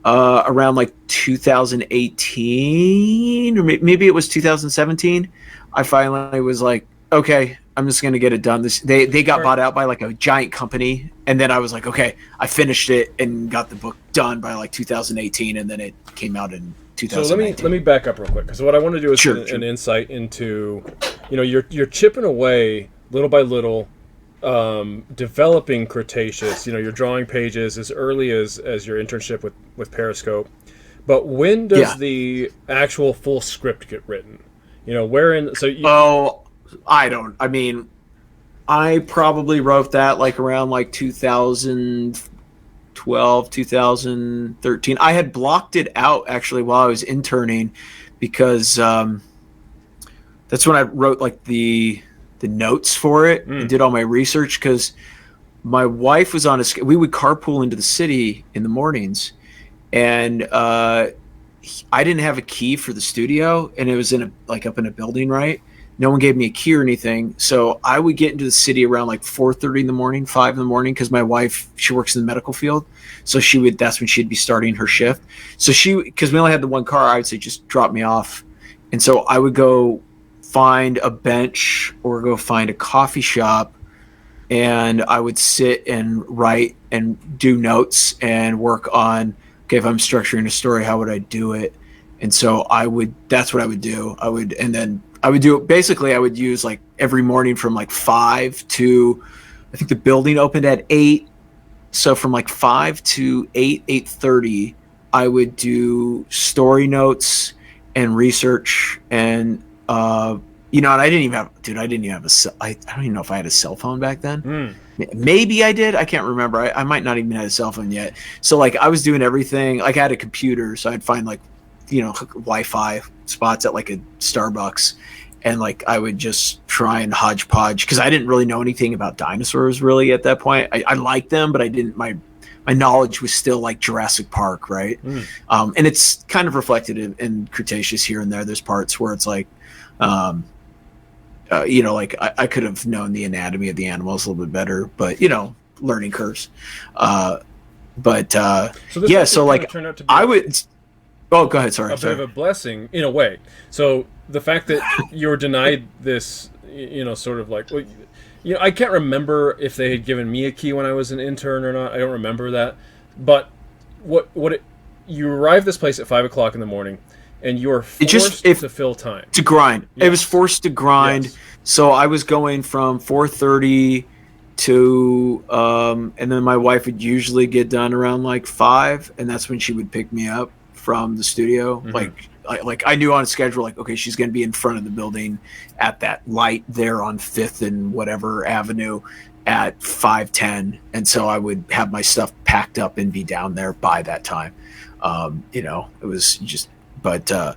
around like 2018, or maybe it was 2017, I finally was like, okay, I'm just going to get it done. They got bought out by like a giant company. And then I was like, okay, I finished it and got the book done by like 2018. And then it came out in 2019. So let me back up real quick, because what I want to do is an insight into, you're chipping away little by little, developing Cretaceous. You're drawing pages as early as your internship with Periscope. But when does the actual full script get written? Wherein? I probably wrote that like around like 2012, 2013. I had blocked it out actually while I was interning, because that's when I wrote like the notes for it and did all my research, because my wife was on we would carpool into the city in the mornings, and I didn't have a key for the studio, and it was in up in a building, right? No one gave me a key or anything, so I would get into the city around like 4:30 in the morning, 5 in the morning, because my wife, she works in the medical field, so that's when she'd be starting her shift. So because we only had the one car, I would say just drop me off, and so I would go find a bench or go find a coffee shop, and I would sit and write and do notes and work on, okay, if I'm structuring a story, how would I do it? And so that's what I would do. And then I would do it, basically I would use like every morning from like 5 to, I think the building opened at 8. So from like 5 to 8:30, I would do story notes and research, and and I didn't even have, I don't even know if I had a cell phone back then. Maybe I did. I can't remember. I might not even have a cell phone yet. So like I was doing everything. Like I had a computer, so I'd find like, Wi-Fi spots at like a Starbucks, and like I would just try and hodgepodge, because I didn't really know anything about dinosaurs really at that point. I liked them, but I didn't. My knowledge was still like Jurassic Park, right? And it's kind of reflected in Cretaceous here and there. There's parts where it's like, like I could have known the anatomy of the animals a little bit better, but learning curves. So like turned out to be I would. Oh, go ahead. Sorry. A bit of a blessing in a way. So the fact that you were denied this, sort of like, I can't remember if they had given me a key when I was an intern or not. I don't remember that. But you arrived this place at 5:00 in the morning, and you were forced to fill time. To grind. Yes. It was forced to grind. Yes. So I was going from 4:30 to, and then my wife would usually get done around like 5, and that's when she would pick me up from the studio. Like I knew on schedule, like, okay, she's going to be in front of the building at that light there on 5th and whatever Avenue at 5:10. And so I would have my stuff packed up and be down there by that time. It was just, but so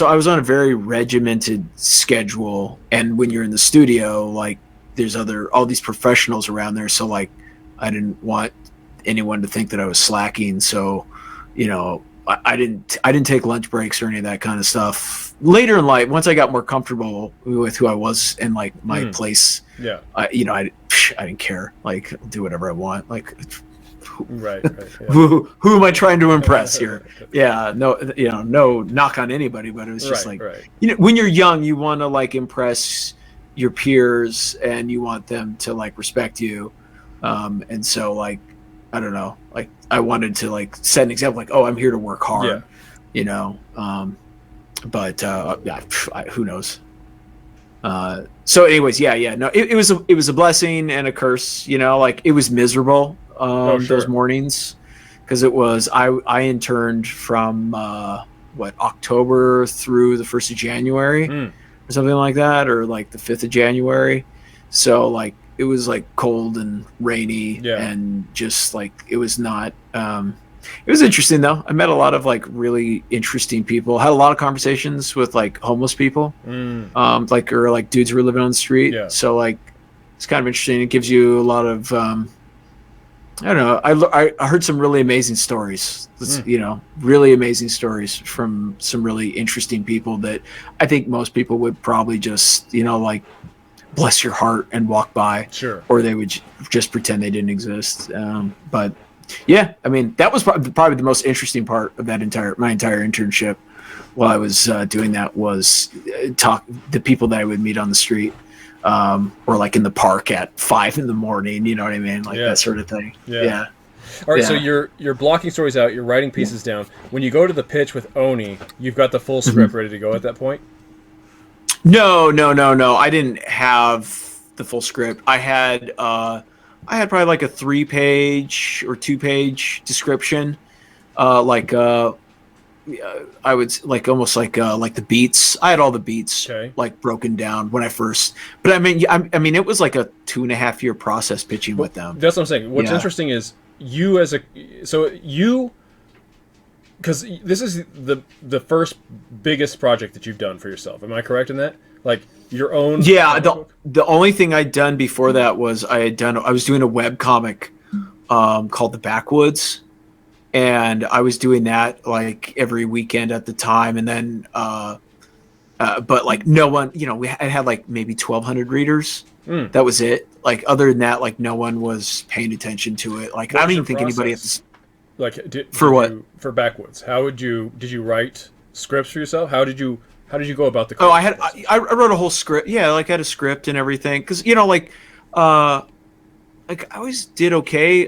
I was on a very regimented schedule. And when you're in the studio, like there's all these professionals around there. So like, I didn't want anyone to think that I was slacking. So, I didn't take lunch breaks or any of that kind of stuff. Later in life, once I got more comfortable with who I was in like my place, I didn't care. Like, I'll do whatever I want. Like, right. Who am I trying to impress here? No knock on anybody, but it was just when you're young, you want to like impress your peers and you want them to like respect you. And so like, I don't know, like I wanted to like set an example, like, oh, I'm here to work hard, who knows? So anyways, no, it was a blessing and a curse, like it was miserable, those mornings, because it was, I interned from, October through the 1st of January or something like that, or like the 5th of January. So like, it was like cold and rainy and just like, it was not, it was interesting though. I met a lot of like really interesting people, had a lot of conversations with like homeless people, or like dudes who were living on the street. So like, it's kind of interesting. It gives you a lot of, I don't know. I heard some really amazing stories, really amazing stories from some really interesting people that I think most people would probably just, like, bless your heart and walk by, or they would just pretend they didn't exist. But yeah, I mean, that was probably the most interesting part of my entire internship while I was doing that was the people that I would meet on the street, or like in the park at 5 in the morning, you know what I mean? Like that sort of thing. Yeah. All right. So you're blocking stories out, you're writing pieces down. When you go to the pitch with Oni, you've got the full script ready to go at that point? No. I didn't have the full script. I had probably like a 3-page or 2-page description, I would like almost like the beats. I had all the beats like broken down when I first. But I mean, it was like a 2.5-year process pitching with them. That's what I'm saying. What's interesting is you because this is the first biggest project that you've done for yourself. Am I correct in that? Like your own? Yeah. The only thing I'd done before that was I was doing a web comic called The Backwoods, and I was doing that like every weekend at the time, and then but like no one, I had like maybe 1,200 readers. That was it. Like other than that, like no one was paying attention to it. Like I don't even think anybody like for Backwoods. Did you write scripts for yourself? How did you go about the? I wrote a whole script. Yeah, like I had a script and everything because like I always did okay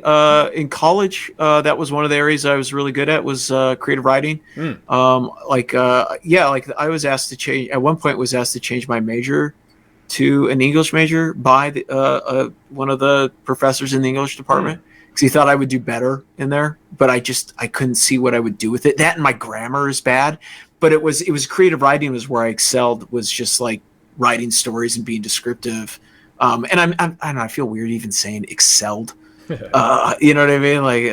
in college. That was one of the areas I was really good at was creative writing. Like I was asked to change at one point. Was asked to change my major to an English major by one of the professors in the English department because he thought I would do better in there. But I couldn't see what I would do with it. That and my grammar is bad. But it was creative writing was where I excelled. Was just like writing stories and being descriptive. And I don't know, I feel weird even saying excelled. You know what I mean? Like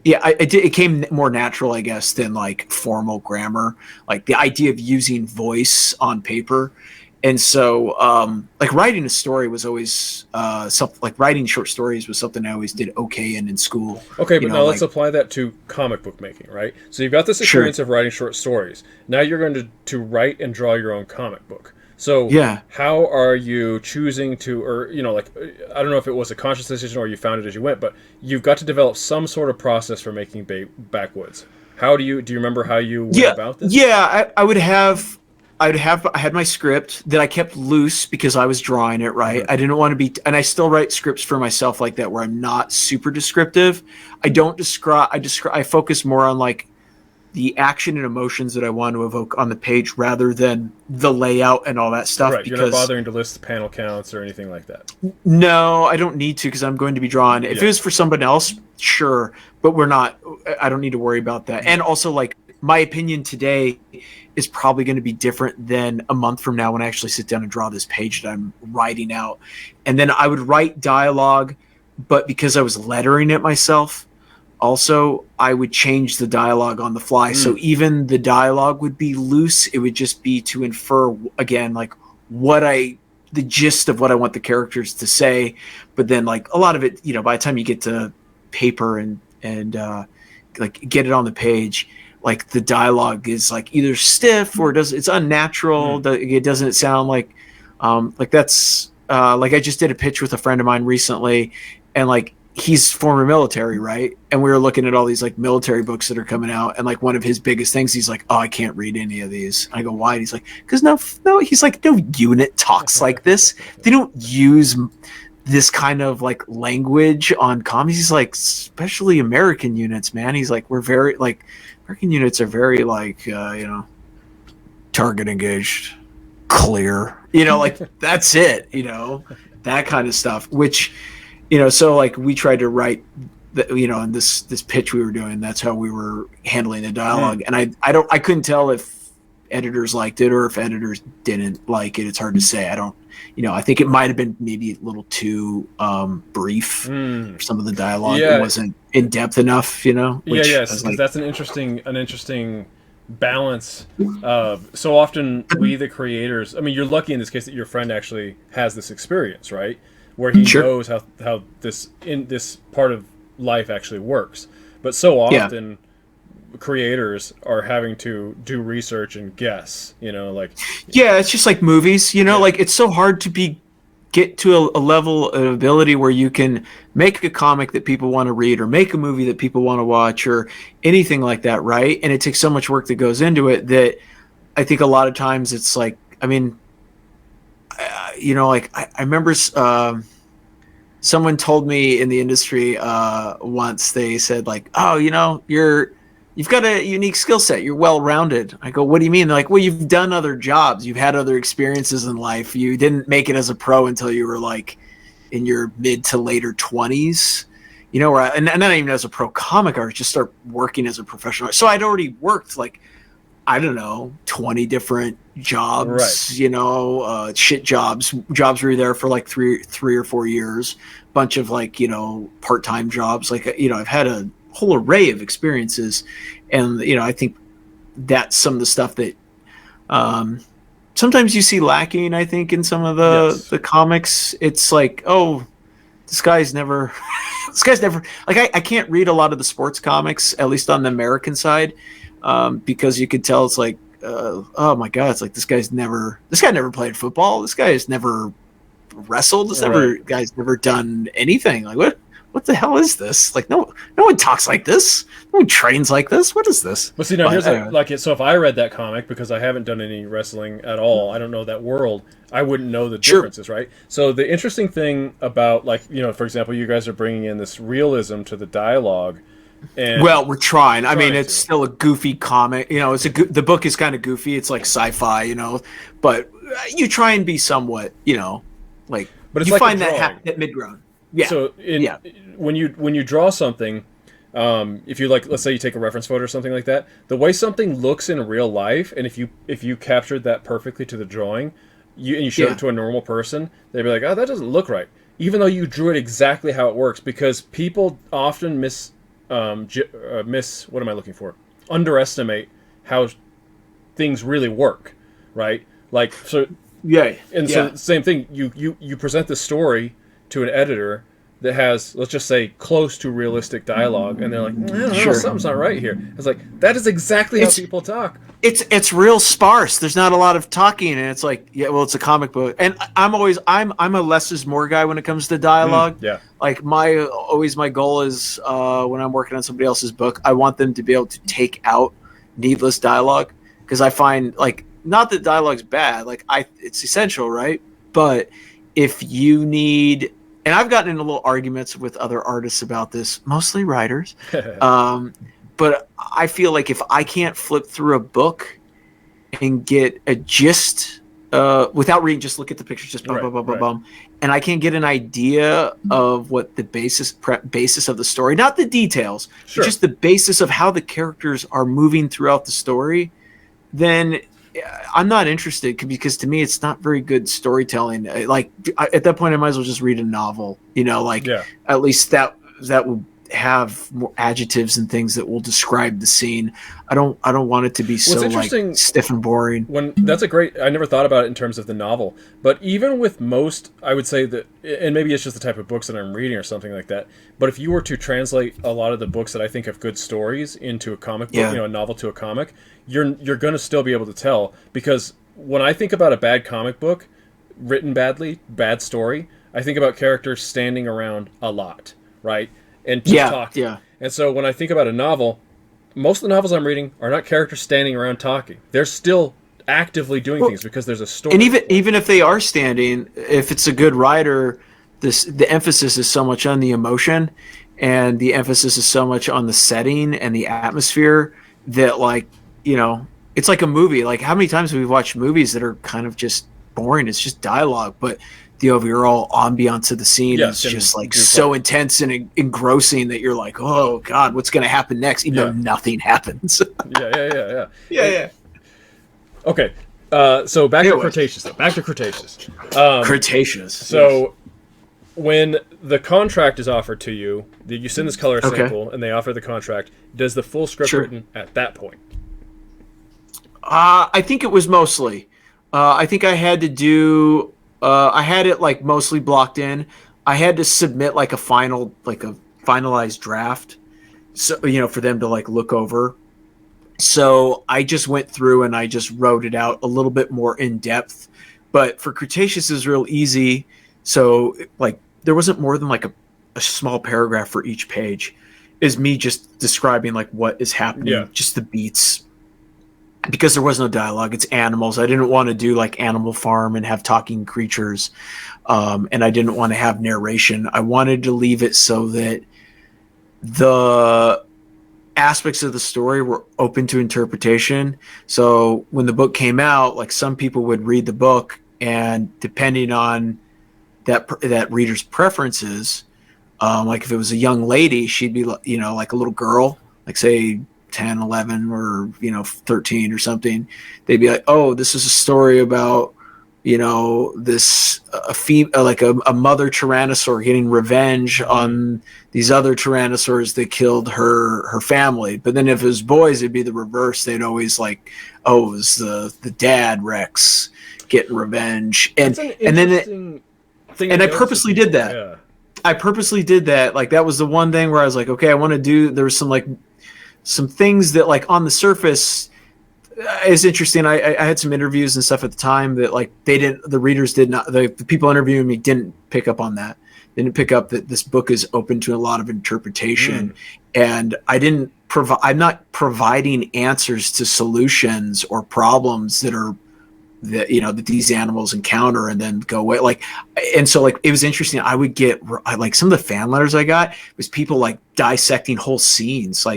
it came more natural, I guess, than like formal grammar. Like the idea of using voice on paper. And so like writing a story was always something like writing short stories was something I always did okay in school. Okay, but now let's apply that to comic book making, right? So you've got this experience of writing short stories. Now you're going to write and draw your own comic book. So how are you choosing to, or like I don't know if it was a conscious decision or you found it as you went, but you've got to develop some sort of process for making Backwoods. Do you remember how you went about this? Yeah, I had my script that I kept loose because I was drawing it right. I didn't want to be, and I still write scripts for myself like that where I'm not super descriptive. I don't describe. I focus more on like the action and emotions that I want to evoke on the page rather than the layout and all that stuff. Right, you're not bothering to list the panel counts or anything like that. No, I don't need to because I'm going to be drawing. If it was for someone else, sure, but we're not. I don't need to worry about that. And also, like, my opinion today is probably going to be different than a month from now when I actually sit down and draw this page that I'm writing out. And then I would write dialogue, but because I was lettering it myself, also, I would change the dialogue on the fly. So even the dialogue would be loose. It would just be to infer, again, like the gist of what I want the characters to say. But then like a lot of it, by the time you get to paper and like get it on the page, like the dialogue is like either stiff or it's unnatural. It doesn't sound like that's like I just did a pitch with a friend of mine recently and like, he's former military, right? And we were looking at all these like military books that are coming out, and like one of his biggest things, he's like, "Oh, I can't read any of these." I go, "Why?" And he's like, "Because no." He's like, "No unit talks like this. They don't use this kind of like language on commies." He's like, "Especially American units, man." He's like, "We're very like American units are very like target engaged, clear. Like that's it. That kind of stuff." Which so like we tried to write, in this pitch we were doing, that's how we were handling the dialogue. And I couldn't tell if editors liked it or if editors didn't like it. It's hard to say. I think it might have been maybe a little too brief for some of the dialogue. It wasn't in depth enough, Because that's an interesting balance. So often we, the creators, I mean, you're lucky in this case that your friend actually has this experience, right? Where he knows how this part of life actually works. But so often creators are having to do research and guess, it's just like movies, like it's so hard to get to a level of ability where you can make a comic that people want to read or make a movie that people want to watch or anything like that, right? And it takes so much work that goes into it that I think a lot of times it's like, I mean, like I remember someone told me in the industry once, they said like, "Oh, you've got a unique skill set. You're well-rounded." I go, "What do you mean?" They're like, "Well, you've done other jobs. You've had other experiences in life. You didn't make it as a pro until you were like in your mid to later 20s." And not even as a pro comic artist, just start working as a professional artist. So I'd already worked like, I don't know, 20 different jobs, right. Shit jobs were there for like three or 4 years, bunch of like, part-time jobs. Like, I've had whole array of experiences. And, I think that's some of the stuff that sometimes you see lacking, I think, in some of the comics. It's like, oh, this guy's never like, I can't read a lot of the sports comics, at least on the American side, because you could tell it's like, oh my God, it's like this guy never played football. This guy has never wrestled. Guy's never done anything. Like, what the hell is this? Like, no one talks like this. No one trains like this. What is this? But see, now here's so if I read that comic, because I haven't done any wrestling at all, I don't know that world, I wouldn't know the differences, right? So the interesting thing about, like, for example, you guys are bringing in this realism to the dialogue. And well, we're trying. I mean, it's still a goofy comic. The book is kind of goofy. It's like sci-fi, but you try and be somewhat, like, but it's, you like find that mid-ground. Yeah. So when you draw something, if you, like, let's say you take a reference photo or something like that, the way something looks in real life, and if you captured that perfectly to the drawing, you showed it to a normal person, they'd be like, oh, that doesn't look right, even though you drew it exactly how it works, because people often underestimate how things really work, right? Like, so so same thing. You present the story to an editor that has, let's just say, close to realistic dialogue, and they're like, I don't know, something's not right here. It's like, that is exactly how people talk. It's real sparse. There's not a lot of talking, and it's like, it's a comic book. And I'm a less is more guy when it comes to dialogue. Like, my goal is, when I'm working on somebody else's book, I want them to be able to take out needless dialogue, because I find, like, not that dialogue's bad, like, it's essential, right? But if you need, and I've gotten into little arguments with other artists about this, mostly writers, but I feel like if I can't flip through a book and get a gist without reading, just look at the pictures, just bum, and I can't get an idea of what the basis of the story, not the details, but just the basis of how the characters are moving throughout the story, then I'm not interested, because to me it's not very good storytelling. Like, at that point I might as well just read a novel, at least that will have more adjectives and things that will describe the scene. I don't want it to be so, like, stiff and boring. I never thought about it in terms of the novel, but even with most, I would say that, and maybe it's just the type of books that I'm reading or something like that, but if you were to translate a lot of the books that I think have good stories into a comic book, a novel to a comic, you're going to still be able to tell, because when I think about a bad comic book, written badly, bad story, I think about characters standing around a lot, right? And just talking. And so when I think about a novel, most of the novels I'm reading are not characters standing around talking. They're still actively doing things, because there's a story. And even if they are standing, if it's a good writer, the emphasis is so much on the emotion, and the emphasis is so much on the setting and the atmosphere that, like, it's like a movie. Like, how many times have we watched movies that are kind of just boring? It's just dialogue, but the overall ambiance of the scene is just, like, so intense and engrossing that you're like, oh God, what's going to happen next? Even though nothing happens. Yeah. Okay. So back to Cretaceous. Cretaceous. So when the contract is offered to you, you send this color sample and they offer the contract, does the full script written at that point? I think it was mostly. I think I had to do. I had it, like, mostly blocked in. I had to submit, like, a finalized draft, so for them to, like, look over. So I just went through and I just wrote it out a little bit more in depth. But for Cretaceous, it was real easy. So, like, there wasn't more than, like, a small paragraph for each page. Is me just describing, like, what is happening, just the beats. Because there was no dialogue, it's animals. I didn't want to do, like, Animal Farm and have talking creatures, and I didn't want to have narration. I wanted to leave it so that the aspects of the story were open to interpretation. So when the book came out, like, some people would read the book, and depending on that reader's preferences, like, if it was a young lady, she'd be, like a little girl, like, say 10, 11, or 13 or something. They'd be like, oh, this is a story about this a mother tyrannosaur getting revenge on these other tyrannosaurs that killed her family. But then if it was boys, it'd be the reverse. They'd always like, oh, it was the dad Rex getting revenge. And I purposely did that. Yeah. I purposely did that. Like, that was the one thing where I was like, okay, I want to do, there was some things that, like, on the surface is interesting. I had some interviews and stuff at the time that, like, the readers did not, the people interviewing me didn't pick up on that. They didn't pick up that this book is open to a lot of interpretation. And I'm not providing answers to solutions or problems that these animals encounter and then go away. So it was interesting. I would get like some of the fan letters I got was people like dissecting whole scenes,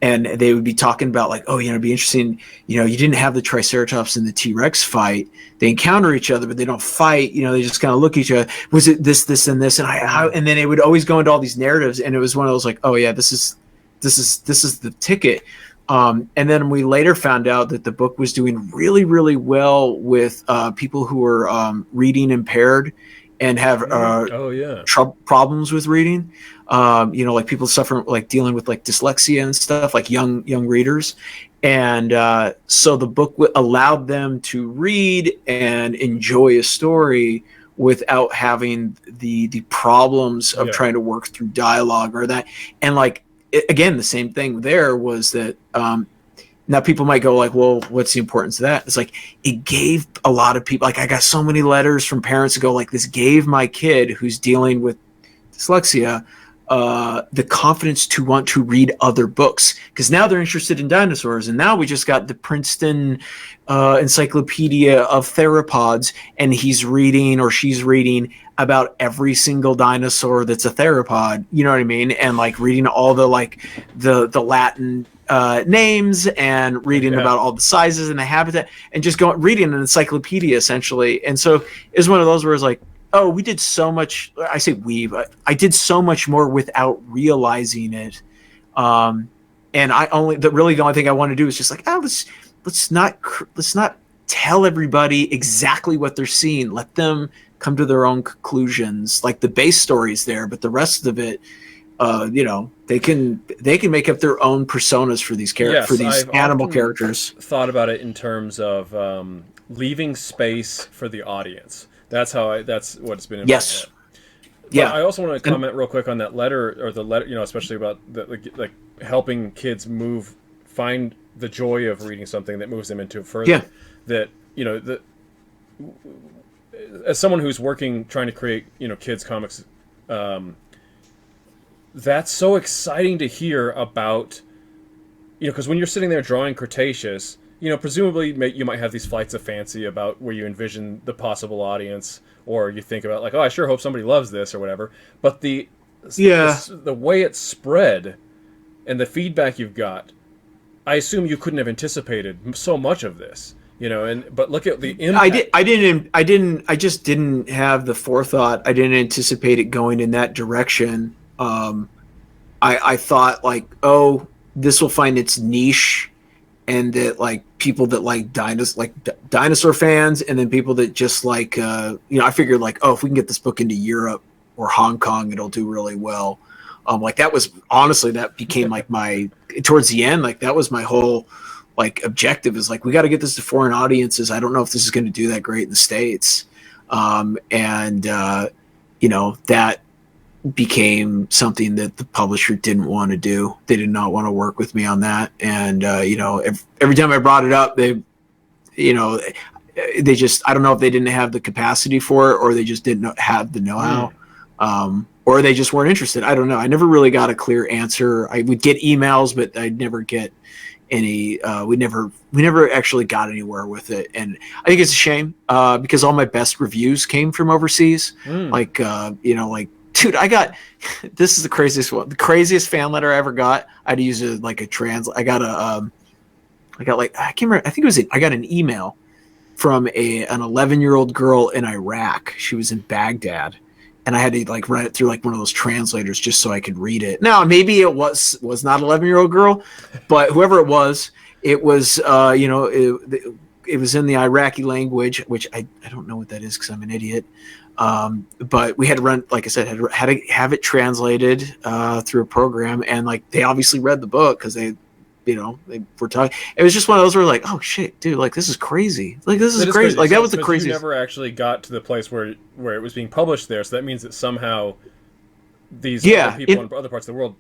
and they would be talking about like, oh, it'd be interesting. You didn't have the Triceratops and the T-Rex fight. They encounter each other, but they don't fight. They just kind of look at each other. Was it this, and this? And then it would always go into all these narratives. And it was one of those like, oh yeah, this is the ticket. And then we later found out that the book was doing really, really well with people who are reading impaired and have problems with reading. Like people suffering, like dealing with like dyslexia and stuff, like young readers. And so the book allowed them to read and enjoy a story without having the problems of trying to work through dialogue or that. And like, again, the same thing there was that now people might go like, well, what's the importance of that? It's like, it gave a lot of people, like I got so many letters from parents to go like, this gave my kid who's dealing with dyslexia the confidence to want to read other books, because now they're interested in dinosaurs. And now we just got the Princeton Encyclopedia of Theropods, and he's reading or she's reading about every single dinosaur that's a theropod, you know what I mean? And like reading all the the Latin names and reading about all the sizes and the habitat and just reading an encyclopedia essentially. And so it's one of those where it's like, oh, we did so much. I say we, but I did so much more without realizing it. And the only thing I want to do is just like, let's not tell everybody exactly what they're seeing. Let them come to their own conclusions. Like the base story's there, but the rest of it, they can make up their own personas for these characters, for these animal characters. Thought about it in terms of leaving space for the audience. That's what it's been in my head. Yeah. I also want to comment real quick on that letter, especially about like helping kids find the joy of reading something that moves them into further. Yeah. That as someone who's trying to create kids comics, that's so exciting to hear about. Because when you're sitting there drawing Cretaceous, presumably you might have these flights of fancy about where you envision the possible audience, or you think about like, oh, I sure hope somebody loves this or whatever. But the way it's spread and the feedback you've got, I assume you couldn't have anticipated so much of this, but look at the impact. I just didn't have the forethought. I didn't anticipate it going in that direction. I thought like, oh, this will find its niche. And that like people that like dinosaur fans, and then people that just like I figured like, oh, if we can get this book into Europe or Hong Kong, it'll do really well. Like that was honestly, that became like my towards the end, like that was my whole like objective, is like, we got to get this to foreign audiences. I don't know if this is going to do that great in the States, that became something that the publisher didn't want to do. They did not want to work with me on that. And, every time I brought it up, they just, I don't know if they didn't have the capacity for it, or they just didn't have the know-how, or they just weren't interested. I don't know. I never really got a clear answer. I would get emails, but I'd never get any, we never actually got anywhere with it. And I think it's a shame, because all my best reviews came from overseas. Dude, I got, this is the craziest one. The craziest fan letter I ever got. I had to use I got I can't remember. I think I got an email from an 11-year-old girl in Iraq. She was in Baghdad, and I had to like run it through like one of those translators just so I could read it. Now, maybe it was not an 11-year-old girl, but whoever it was, it it was in the Iraqi language, which I don't know what that is because I'm an idiot. But we had to run, like I said, had to have it translated through a program, and like they obviously read the book because they were talking. It was just one of those where like, oh shit, dude, like this is crazy. Like this is crazy. Like that was the craziest. You never actually got to the place where it was being published there, so that means that somehow these other people in other parts of the world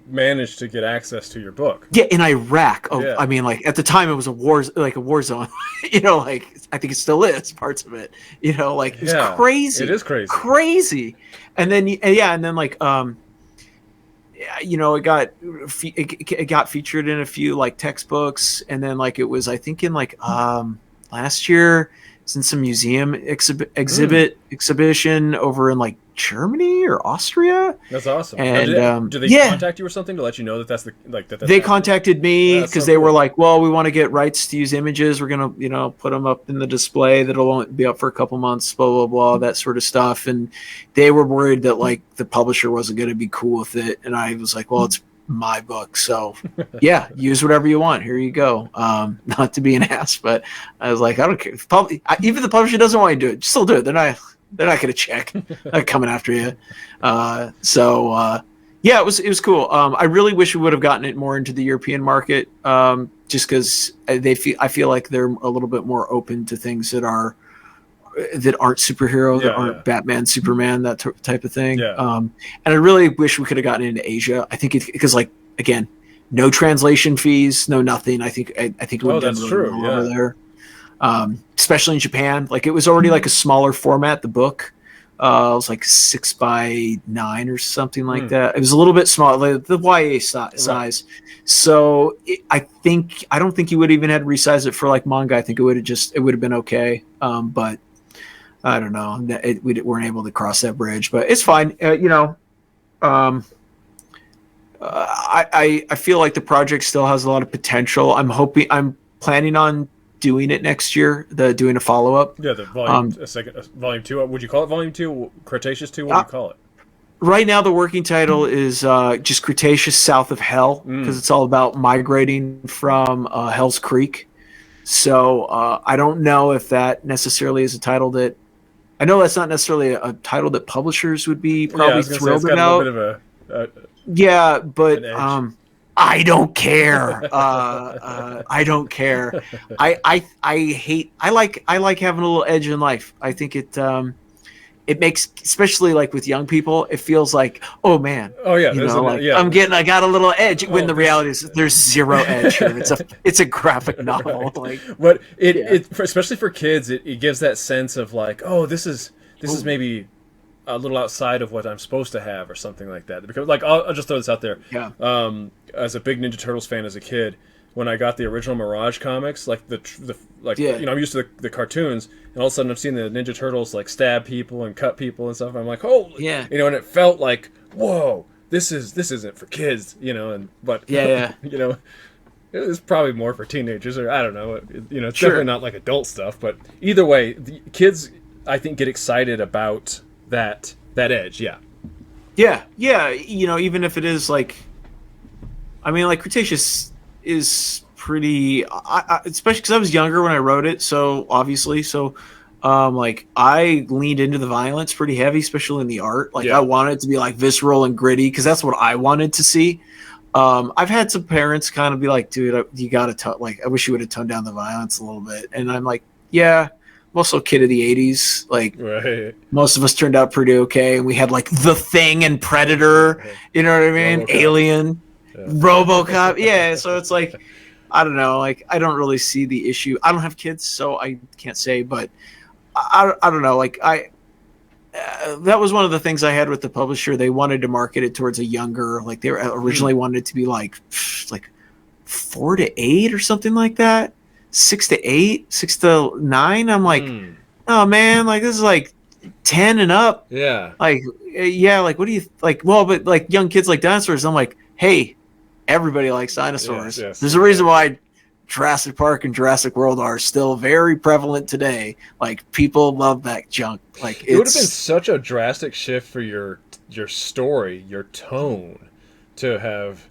managed to get access to your book. Yeah, in Iraq. Oh, yeah. I mean, like at the time it was a war zone. Like I think it still is parts of it. Like it's crazy. It is crazy. Crazy. And then like it got featured in a few like textbooks, and then like it was I think in like last year it's in some museum exhibition over in like Germany or Austria. That's awesome. And did they contact you or something to let you know that that's They contacted me because they were like, well, we want to get rights to use images. We're gonna put them up in the display that'll only be up for a couple months, blah blah blah, that sort of stuff. And they were worried that like the publisher wasn't going to be cool with it. And I was like, well, it's my book, so yeah, use whatever you want. Here you go. Not to be an ass, but I was like, I don't care. Even the publisher doesn't want you to do it, still do it. They're not going to check. They're coming after you. Yeah, it was cool. I really wish we would have gotten it more into the European market, just because I feel like they're a little bit more open to things that aren't superhero, that aren't Batman, Superman, that type of thing. Yeah. And I really wish we could have gotten into Asia. I think because like again, no translation fees, no nothing. I think it would have done really well over there. Especially in Japan, like it was already like a smaller format. The book, it was like 6x9 or something like that. It was a little bit small, like the YA size. Right. So I don't think you would even had to resize it for like manga. I think it would have been okay. But I don't know. We weren't able to cross that bridge, but it's fine. I feel like the project still has a lot of potential. I'm planning on doing it next year, doing a follow-up. Yeah, the volume 2. Would you call it volume 2? Cretaceous 2? What do you call it? Right now, the working title is just Cretaceous South of Hell, because it's all about migrating from Hell's Creek. So I don't know if that necessarily is a title that... I know that's not necessarily a title that publishers would be probably thrilled about. Yeah, but I don't care. I don't care. I like having a little edge in life. I think it makes, especially like with young people, it feels like, oh man, I got a little edge. When the reality is there's zero edge here. It's a graphic novel. Like, but it especially for kids, it gives that sense of like, oh, this is maybe a little outside of what I'm supposed to have, or something like that. Because like I'll just throw this out there. Yeah. As a big Ninja Turtles fan as a kid, when I got the original Mirage comics, like I'm used to the cartoons, and all of a sudden I'm seeing the Ninja Turtles like stab people and cut people and stuff. And I'm like, oh, yeah. And it felt like, whoa, this isn't for kids, but yeah. It was probably more for teenagers, or I don't know. It's definitely not like adult stuff, but either way, the kids, I think, get excited about that edge. Yeah. Even if it is like, I mean, like Cretaceous is pretty, especially because I was younger when I wrote it, so obviously, like I leaned into the violence pretty heavy, especially in the art. Like I wanted it to be like visceral and gritty because that's what I wanted to see. I've had some parents kind of be like, dude, you gotta I wish you would have toned down the violence a little bit. And I'm like, yeah, I'm also a kid of the 80s. Like, right. Most of us turned out pretty okay. And we had like The Thing and Predator, you know what I mean? RoboCop. Alien, RoboCop. Yeah. So it's like, I don't know. Like, I don't really see the issue. I don't have kids, so I can't say, but I don't know. Like that was one of the things I had with the publisher. They wanted to market it towards a younger, like they originally wanted it to be like 4 to 8 or something like that. 6 to 8, 6 to 9. I'm like, oh man, like this is like 10 and up. Yeah. Like, yeah, like what do you like? Well, but like young kids like dinosaurs. I'm like, hey, everybody likes dinosaurs. Yes. There's a reason why Jurassic Park and Jurassic World are still very prevalent today. Like people love that junk. Like it would have been such a drastic shift for your story, your tone, to have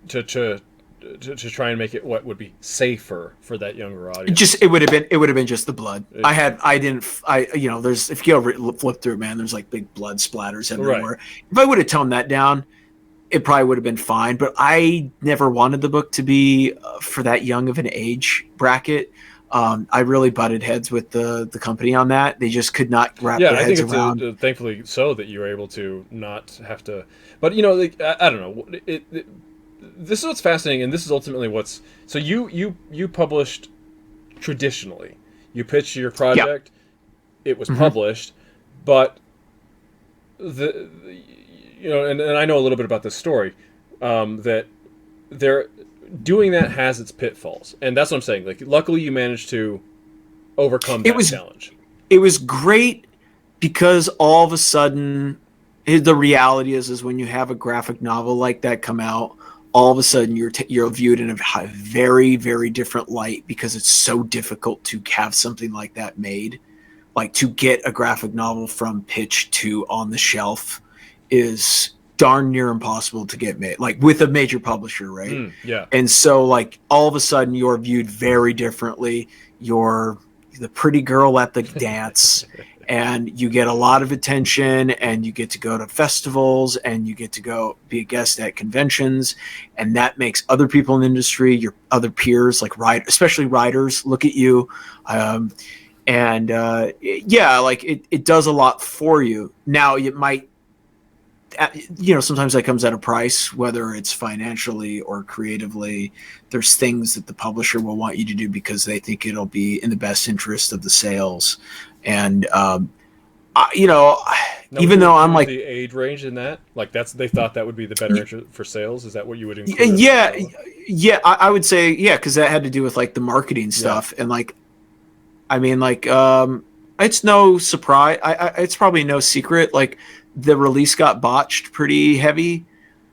to to try and make it what would be safer for that younger audience? It would have been just the blood. There's, if you go flip through it, man, there's like big blood splatters everywhere. Right. If I would have toned that down, it probably would have been fine. But I never wanted the book to be for that young of an age bracket. I really butted heads with the company on that. They just could not wrap their heads around. It's thankfully so that you were able to not have to. But like, I don't know. This is what's fascinating, and this is ultimately what's. So you published traditionally. You pitched your project. Yeah. It was published, but and I know a little bit about this story, that doing that has its pitfalls, and that's what I'm saying. Like, luckily, you managed to overcome that challenge. It was great because all of a sudden, the reality is when you have a graphic novel like that come out, all of a sudden you're viewed in a very, very different light because it's so difficult to have something like that made. Like, to get a graphic novel from pitch to on the shelf is darn near impossible to get made, like with a major publisher, right? Yeah. And so, like, all of a sudden you're viewed very differently. You're the pretty girl at the dance, and you get a lot of attention, and you get to go to festivals, and you get to go be a guest at conventions, and that makes other people in the industry, your other peers, like especially writers, look at you. Like it does a lot for you. Now, it might, sometimes that comes at a price, whether it's financially or creatively. There's things that the publisher will want you to do because they think it'll be in the best interest of the sales. And, even though I'm like the age range in that, like they thought that would be the better interest for sales. Is that what you would include? Yeah. I would say, because that had to do with like the marketing stuff. And like, I mean, like, it's no surprise. It's probably no secret. Like, the release got botched pretty heavy.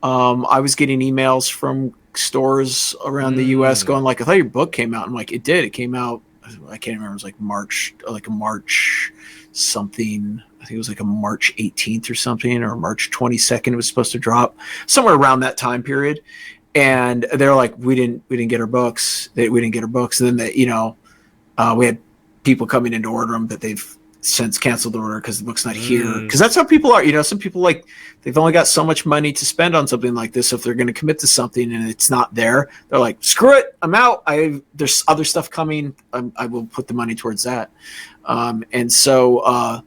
I was getting emails from stores around the U.S. going like, "I thought your book came out." I'm like, "It did. It came out." I can't remember. It was like March something. I think it was like a March 18th or something, or March 22nd. It was supposed to drop somewhere around that time period. And they're like, "We didn't get our books. We didn't get our books." And then we had people coming in to order them that they've since canceled the order because the book's not here. Because that's how people are. Some people, like, they've only got so much money to spend on something like this. If they're going to commit to something and it's not there, they're like, screw it, I'm out. There's other stuff coming. I will put the money towards that. And so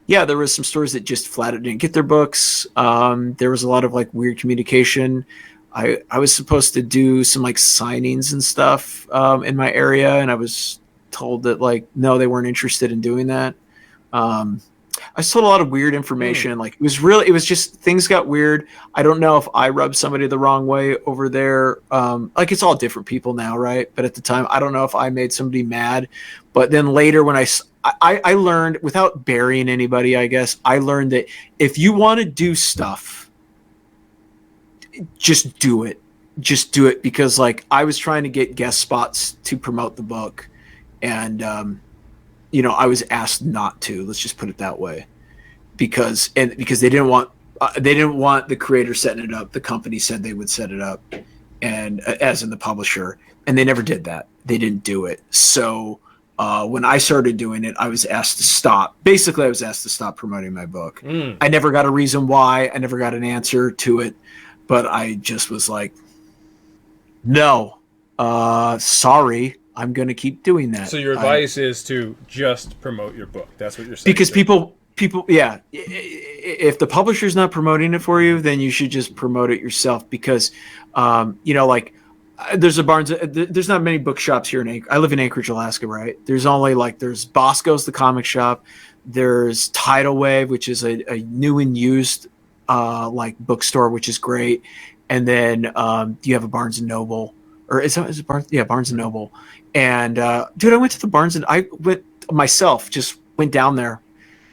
there was some stores that just flat out didn't get their books. There was a lot of like weird communication. I was supposed to do some like signings and stuff in my area, and I was told that, like, no, they weren't interested in doing that. I was told a lot of weird information. Like, it was just, things got weird. I don't know if I rubbed somebody the wrong way over there. Like, it's all different people now, right? But at the time, I don't know if I made somebody mad. But then later, when I learned, without burying anybody, I guess, I learned that if you want to do stuff, just do it. Just do it. Because, like, I was trying to get guest spots to promote the book, and I was asked not to. Let's just put it that way, because they didn't want the creator setting it up. The company said they would set it up, and as in the publisher, and they never did that. They didn't do it. So when I started doing it, I was asked to stop. Basically, I was asked to stop promoting my book. I never got a reason why. I never got an answer to it, but I just was like, no, sorry. I'm going to keep doing that. So your advice is to just promote your book. That's what you're saying. Because people, yeah, if the publisher's not promoting it for you, then you should just promote it yourself. Because, like, there's not many bookshops here in Anchorage. I live in Anchorage, Alaska, right? There's only there's Bosco's, the comic shop. There's Tidal Wave, which is a new and used bookstore, which is great. And then you have a Barnes and Noble. Or is it Barnes? Yeah, Barnes and Noble. And dude, I went to the Barnes and I went myself. Just went down there,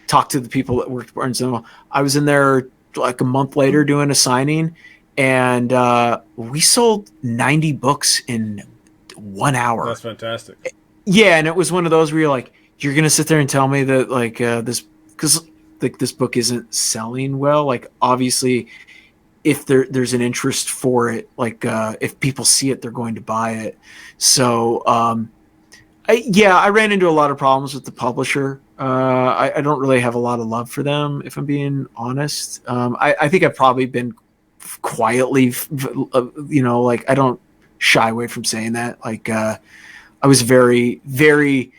talked to the people that worked at Barnes and Noble. I was in there like a month later doing a signing, and we sold 90 books in 1 hour. That's fantastic. Yeah, and it was one of those where you're like, you're gonna sit there and tell me that this book isn't selling well. Like, obviously, if there's an interest for it, like if people see it, they're going to buy it. So I ran into a lot of problems with the publisher. I don't really have a lot of love for them, if I'm being honest. I think I've probably been quietly, like I don't shy away from saying that. Like I was very, very.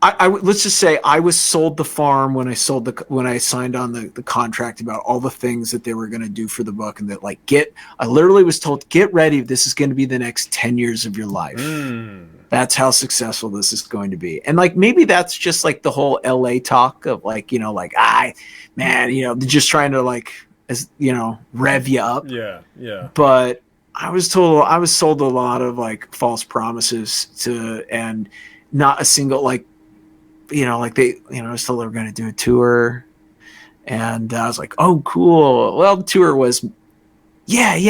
Let's just say I was sold the farm when I signed on the contract about all the things that they were going to do for the book, and that I literally was told, get ready. This is going to be the next 10 years of your life. That's how successful this is going to be. And like, maybe that's just like the whole LA talk of like, just trying to rev you up. Yeah. Yeah. But I was sold a lot of like false promises and not a single I was told they were going to do a tour, and I was like, oh, cool. Well, the tour was, we're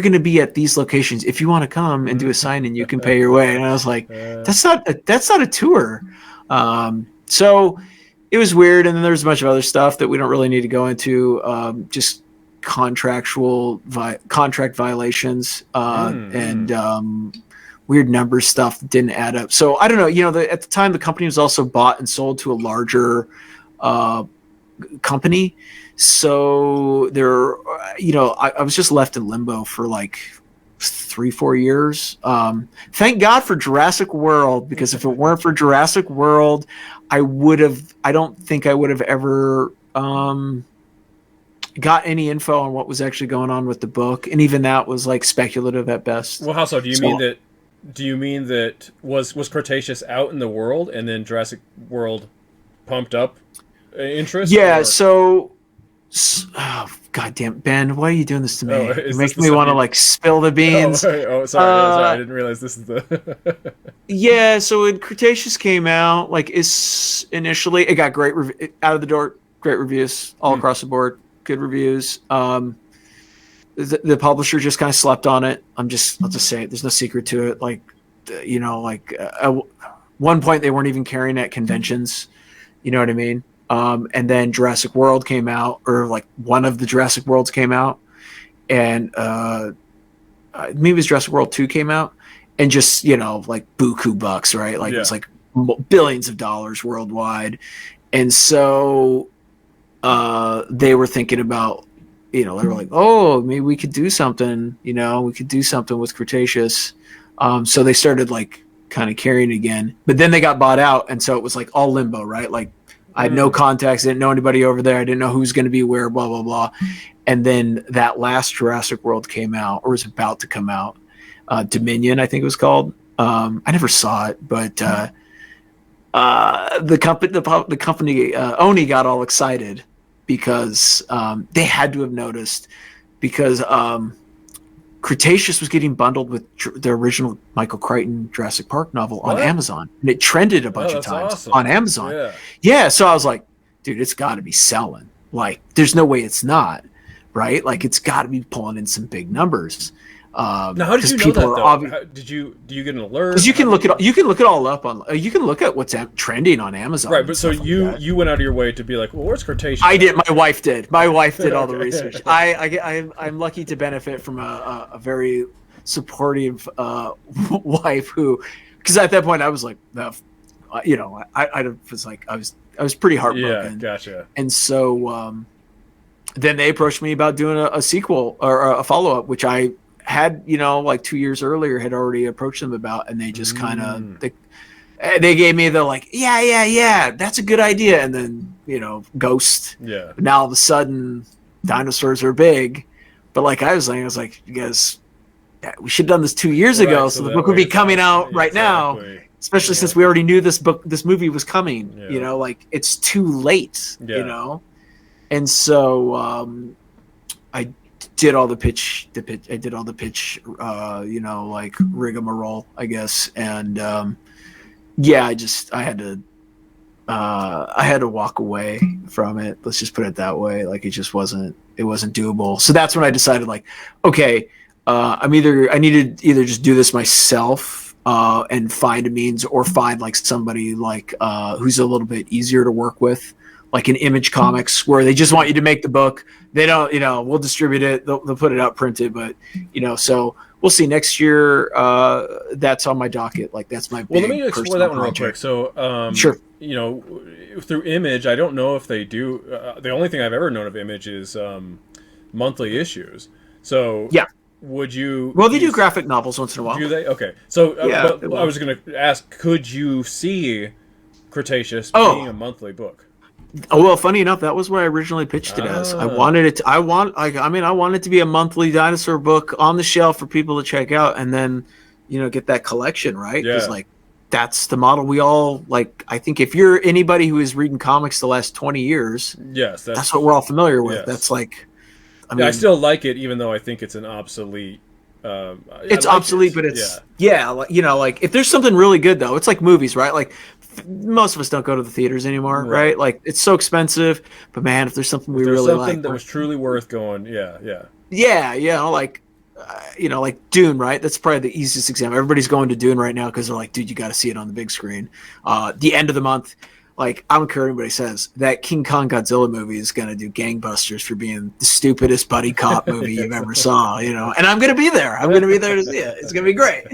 going to be at these locations. If you want to come and do a signing, you can pay your way. And I was like, that's not a tour. So it was weird. And then there's a bunch of other stuff that we don't really need to go into. Just contract violations, and, weird number stuff that didn't add up. So I don't know, at the time the company was also bought and sold to a larger company. So there, I was just left in limbo for like 3-4 years. Thank God for Jurassic World, because if it weren't for Jurassic World, I don't think I would have ever got any info on what was actually going on with the book. And even that was like speculative at best. Well, how so? Do you mean that was Cretaceous out in the world and then Jurassic World pumped up interest? Yeah, God damn, Ben, why are you doing this to me? You're making me want to like spill the beans. Sorry, I didn't realize this is the. Yeah, so when Cretaceous came out, like initially it got great out of the door, great reviews all across the board, good reviews. The publisher just kind of slept on it. I'll just say it. There's no secret to it. Like, at one point they weren't even carrying at conventions. You know what I mean? And then Jurassic World came out, or like one of the Jurassic Worlds came out, and maybe it was Jurassic World 2 came out, and just like buku bucks, right? Like it's like billions of dollars worldwide, and so they were thinking about. They were like, oh, maybe we could do something, we could do something with Cretaceous. So they started like kind of carrying it again, but then they got bought out. And so it was like all limbo, right? Like I had no contacts. I didn't know anybody over there. I didn't know who's going to be where, blah, blah, blah. And then that last Jurassic World came out, or was about to come out. Dominion, I think it was called. I never saw it, but the company Oni got all excited because they had to have noticed, because Cretaceous was getting bundled with the original Michael Crichton Jurassic Park novel on Amazon, and it trended a bunch of times on Amazon. Yeah, so I was like, dude, it's got to be selling. Like, there's no way it's not, right? Like, it's got to be pulling in some big numbers. Now, how did you know that, though? Do you get an alert? Because you can look it all up on. You can look at what's trending on Amazon. Right, but so you went out of your way to be like, well, where's Cretaceous? I did. My wife did. My wife did all the research. I'm lucky to benefit from a very supportive wife who, because at that point I was like, I was like, I was pretty heartbroken. Yeah, gotcha. And so then they approached me about doing a sequel or a follow up, which I had, like 2 years earlier, had already approached them about, and they just kind of they gave me the like, yeah, that's a good idea, and then ghost. Yeah. Now all of a sudden, dinosaurs are big, but like I was like, you guys, we should have done this 2 years ago, so the book would be coming out right now. Especially since we already knew this movie was coming. Yeah. Like it's too late. And so I did all the pitch. I did all the pitch. Like rigmarole, I guess. And I had to walk away from it. Let's just put it that way. Like it wasn't doable. So that's when I decided, like, okay, I need to either just do this myself and find a means, or find like somebody like who's a little bit easier to work with, like in Image Comics, where they just want you to make the book. They don't, we'll distribute it. They'll put it out printed, but so we'll see next year. That's on my docket. Like that's my big let me explore that one real quick. So, sure. Through Image, I don't know if they do. The only thing I've ever known of Image is monthly issues. So yeah. Would you? Well, they do graphic novels once in a while. Do they? Okay. So yeah, I was going to ask, could you see Cretaceous being a monthly book? Oh, well, funny enough, that was what I originally pitched it as. I wanted it. I want it to be a monthly dinosaur book on the shelf for people to check out, and then, get that collection, right? Because that's the model we all like. I think if you're anybody who is reading comics the last 20 years, yes, that's what we're all familiar with. Yes. That's like. I still like it, even though I think it's an obsolete. It's obsolete, but it's like if there's something really good though, it's like movies, right? Like most of us don't go to the theaters anymore, right? Like it's so expensive, but man, if there's something we really like, that was truly worth going, like Dune, right? That's probably the easiest example. Everybody's going to Dune right now because they're like, dude, you got to see it on the big screen. The end of the month. Like, I don't care what anybody says, that King Kong Godzilla movie is going to do gangbusters for being the stupidest buddy cop movie you've ever saw, and I'm going to be there. I'm going to be there to see it. It's going to be great.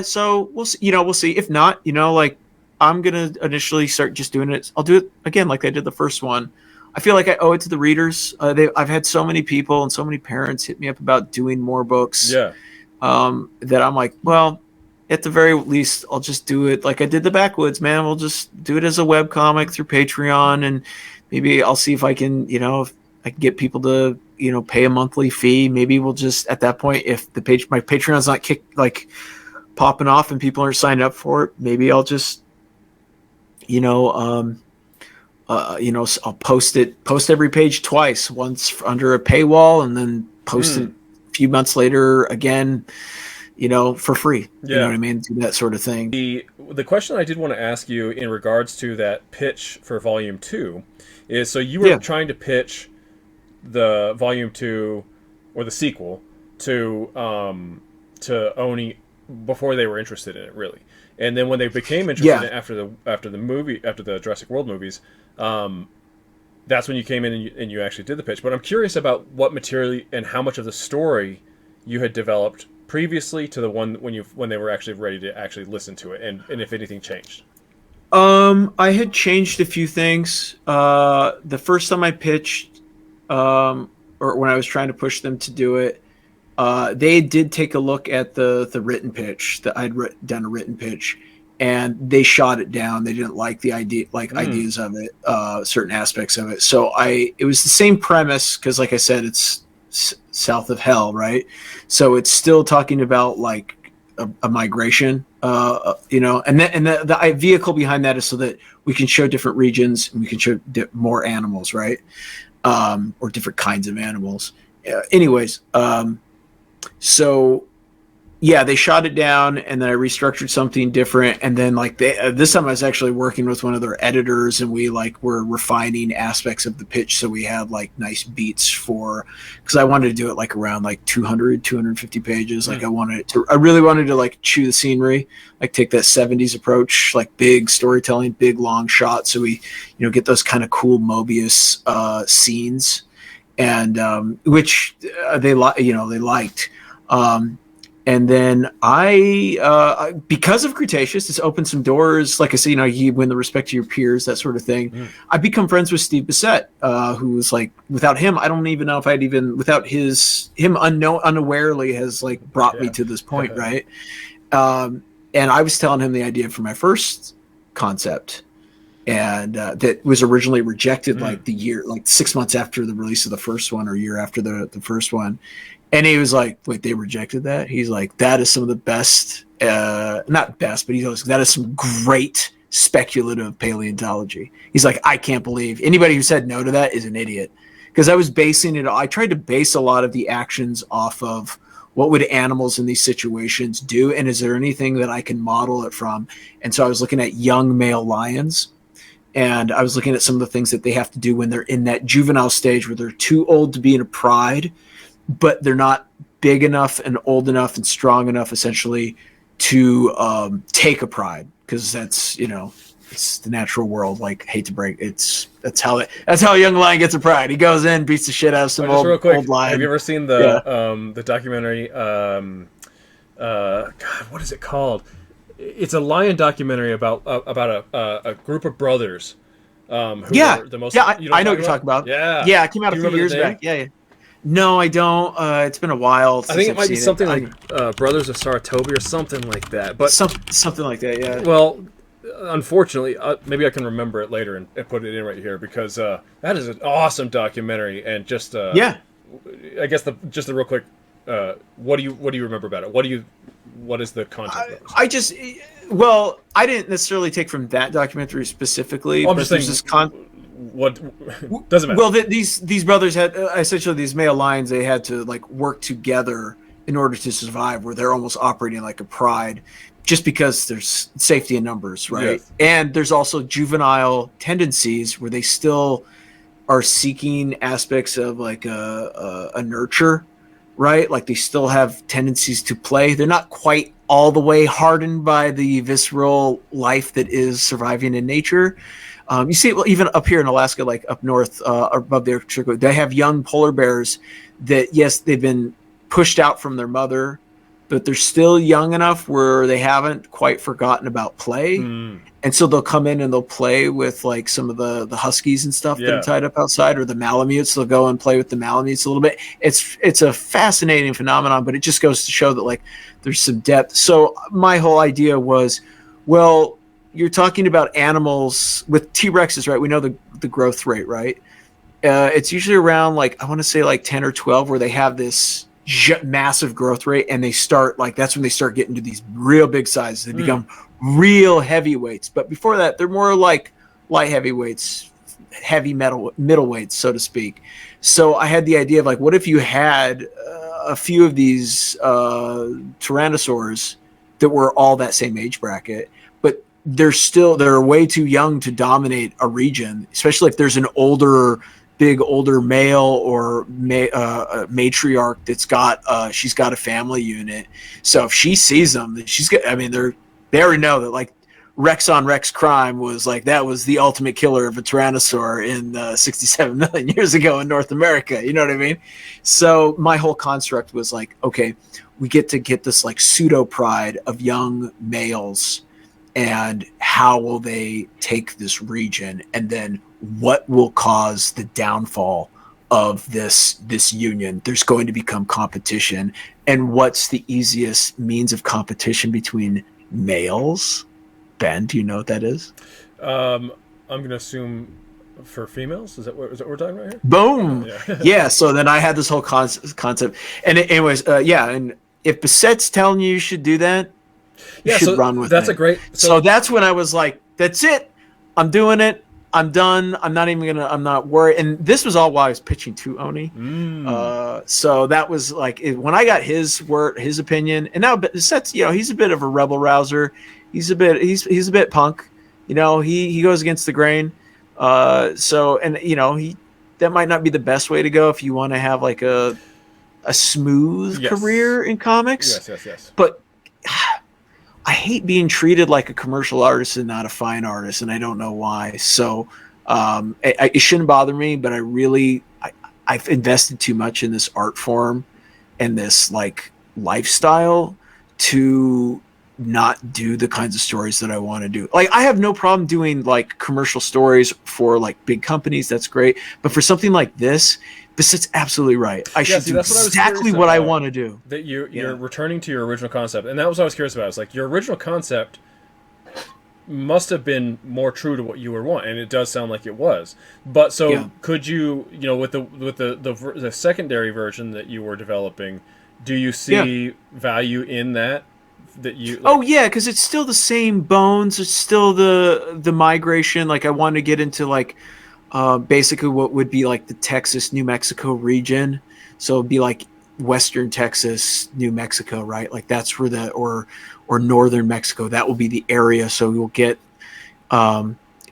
So we'll see, we'll see. If not, like, I'm going to initially start just doing it. I'll do it again like I did the first one. I feel like I owe it to the readers. I've had so many people and so many parents hit me up about doing more books that I'm like, well, at the very least, I'll just do it like I did the Backwoods, man. We'll just do it as a webcomic through Patreon, and maybe I'll see if I can, if I can get people to, pay a monthly fee. Maybe we'll just at that point, if my Patreon's not popping off and people aren't signed up for it, maybe I'll just, I'll post every page twice, once under a paywall, and then post it a few months later again. For free. You know what I mean? Do that sort of thing. The question I did want to ask you in regards to that pitch for Volume 2 is, so you were trying to pitch the Volume 2 or the sequel to Oni before they were interested in it, really. And then when they became interested in it after the Jurassic World movies, that's when you came in and you actually did the pitch. But I'm curious about what material and how much of the story you had developed previously to the one when they were actually ready to actually listen to it, and if anything changed. I had changed a few things. The first time I pitched, or when I was trying to push them to do it, they did take a look at the written pitch. That I'd done a written pitch, and they shot it down. They didn't like the idea, ideas of it, certain aspects of it. So it was the same premise because, like I said, it's south of hell, right? So it's still talking about like a migration, and the vehicle behind that is so that we can show different regions and we can show more animals, right? Or different kinds of animals. So they shot it down, and then I restructured something different. And then this time I was actually working with one of their editors, and we were refining aspects of the pitch. So we had nice beats because I wanted to do it around 200, 250 pages. I really wanted to chew the scenery, take that 70s approach, big storytelling, big long shots. So we, get those kind of cool Mobius scenes, and which they liked. And then I because of Cretaceous, it's opened some doors. Like I said, you win the respect of your peers, that sort of thing. I've become friends with Steve Bissett, who was without him, I don't even know if without him unawarely has brought me to this point, right? And I was telling him the idea for my first concept, and that was originally rejected the year, 6 months after the release of the first one, or a year after the first one. And he was like, wait, they rejected that? He's like, that is some of the best, not best, but he goes, that is some great speculative paleontology. He's like, I can't believe anybody who said no to that is an idiot. Because I tried to base a lot of the actions off of what would animals in these situations do, and is there anything that I can model it from? And so I was looking at young male lions, and I was looking at some of the things that they have to do when they're in that juvenile stage where they're too old to be in a pride, but they're not big enough and old enough and strong enough, essentially, to take a pride, because that's it's the natural world. Like, hate to break, that's how a young lion gets a pride. He goes in, beats the shit out of some Just real quick, old lion. have you ever seen the documentary? God, what is it called? It's a lion documentary about a group of brothers. Who are the most. I know what you're talking about. Yeah, it came out a few years back. Yeah. No, I don't. It's been a while since I think it might be something like Brothers of Saratobi or something like that. But something like that, yeah. Well, unfortunately, maybe I can remember it later and put it in right here because that is an awesome documentary and just I guess just the real quick. What do you remember about it? What is the content? I didn't necessarily take from that documentary specifically. I'm just saying. What doesn't matter. Well, these brothers had essentially these male lions. They had to like work together in order to survive. Where they're almost operating like a pride, just because there's safety in numbers, right? Yes. And there's also juvenile tendencies where they still are seeking aspects of like a nurture, right? Like they still have tendencies to play. They're not quite all the way hardened by the visceral life that is surviving in nature. You see it even up here in Alaska, like up north, above there, they have young polar bears that, yes, they've been pushed out from their mother, but they're still young enough where they haven't quite forgotten about play. And so they'll come in and they'll play with like some of the huskies and stuff that are tied up outside, or the malamutes. They'll go and play with the malamutes a little bit. It's a fascinating phenomenon, but it just goes to show that like there's some depth. So my whole idea was, well, you're talking about animals with T-Rexes, right? We know the growth rate, right? It's usually around like, I want to say like 10 or 12 where they have this massive growth rate, and they start like, that's when they start getting to these real big sizes. They become real heavyweights. But before that, they're more like light heavyweights, heavy middleweights, so to speak. So I had the idea of like, what if you had a few of these tyrannosaurs that were all that same age bracket, but they're way too young to dominate a region, especially if there's an older male or matriarch that's got she's got a family unit. So if she sees them, they already know that like Rex on Rex crime was like, that was the ultimate killer of a tyrannosaur in 67 million years ago in North America. You know what I mean? So my whole construct was like, okay, we get this like pseudo pride of young males, and how will they take this region, and then what will cause the downfall of this union? There's going to become competition, and what's the easiest means of competition between males? Ben, do you know what that is? I'm going to assume for females. Is that what we're talking about here? Boom. Yeah. So then I had this whole concept, and anyways, and if Bassett's telling you should do that, you should run with it. That's a great. So that's when I was like, that's it. I'm doing it. I'm done. I'm not worried. And this was all while I was pitching to Oni. So that was like, when I got his opinion, and now Bassett's, he's a bit of a rebel rouser. He's a bit punk, he goes against the grain. That might not be the best way to go if you want to have like a smooth career in comics. Yes. But I hate being treated like a commercial artist and not a fine artist, and I don't know why. So it shouldn't bother me, but I've invested too much in this art form and this like lifestyle to not do the kinds of stories that I want to do. Like, I have no problem doing like commercial stories for like big companies. That's great. But for something like this, Bassett's absolutely right. I should do exactly what I want to do. That you're returning to your original concept. And that was what I was curious about. It's like your original concept must have been more true to what you were wanting, and it does sound like it was. But could you, with the secondary version that you were developing, do you see value in that? Because it's still the same bones. It's still the migration. Like, I want to get into like basically what would be like the Texas, New Mexico region. So it'd be like Western Texas, New Mexico, right? Like that's where or Northern Mexico, that will be the area. So you'll get,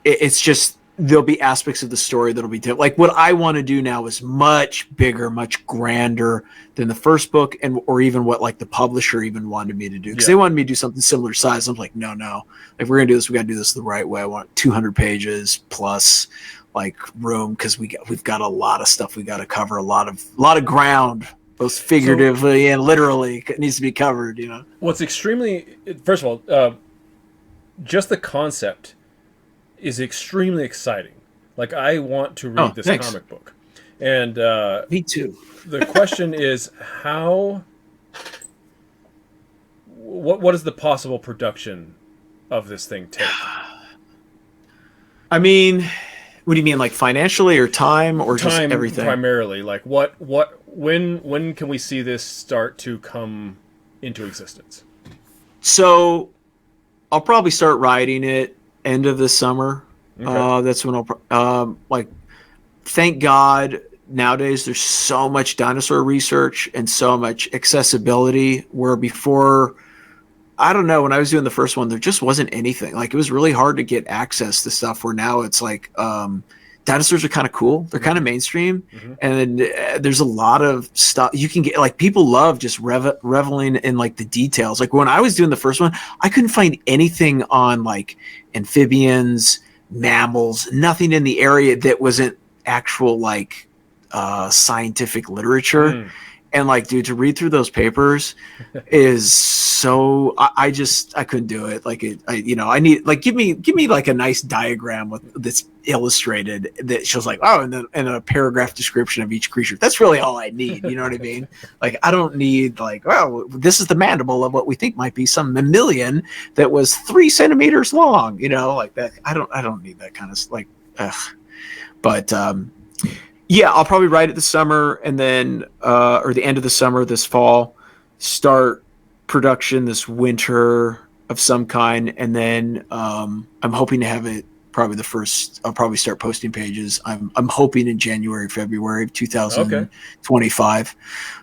it's just there'll be aspects of the story that'll be different. Like what I want to do now is much bigger, much grander than the first book, and or even what like the publisher even wanted me to do, because they wanted me to do something similar size. I'm like, no, if we're gonna do this, we got to do this the right way. I want 200 pages plus like room, because we've got a lot of stuff we got to cover, a lot of ground, both figuratively and literally. It needs to be covered. What's extremely, first of all, just the concept is extremely exciting. Like, I want to read this comic book. And me too. The question is what is the possible production of this thing take? I mean, what do you mean, like financially or time or just everything? Primarily. Like when can we see this start to come into existence? So I'll probably start writing it end of the summer. Okay. That's when I'll thank God nowadays there's so much dinosaur research and so much accessibility, where before, I don't know, when I was doing the first one, there just wasn't anything. Like, it was really hard to get access to stuff, where now it's like dinosaurs are kind of cool. They're kind of mainstream. Mm-hmm. And there's a lot of stuff you can get. Like, people love just reveling in like the details. Like, when I was doing the first one, I couldn't find anything on like amphibians, mammals, nothing in the area that wasn't actual like scientific literature. And like, dude, to read through those papers is so, I couldn't do it. Like, I need, like, give me like a nice diagram that's illustrated that shows like, oh, and then a paragraph description of each creature. That's really all I need. You know what I mean? Like, I don't need like, well, this is the mandible of what we think might be some mammalian that was 3 centimeters long, like that. I don't need that kind of like, but, yeah, I'll probably write it this summer, and then or the end of the summer, this fall, start production this winter of some kind, and then I'm hoping to have it probably I'll probably start posting pages. I'm hoping in January, February of 2025.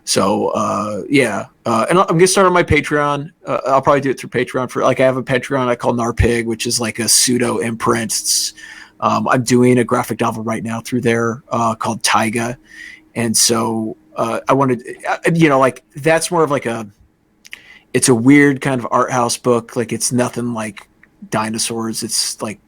So and I'm gonna start on my Patreon. I'll probably do it through Patreon I have a Patreon I call Narpig, which is like a pseudo imprint. I'm doing a graphic novel right now through there called Taiga. And so I wanted, like, that's more of like it's a weird kind of art house book. Like, it's nothing like Dinosaurs. It's like,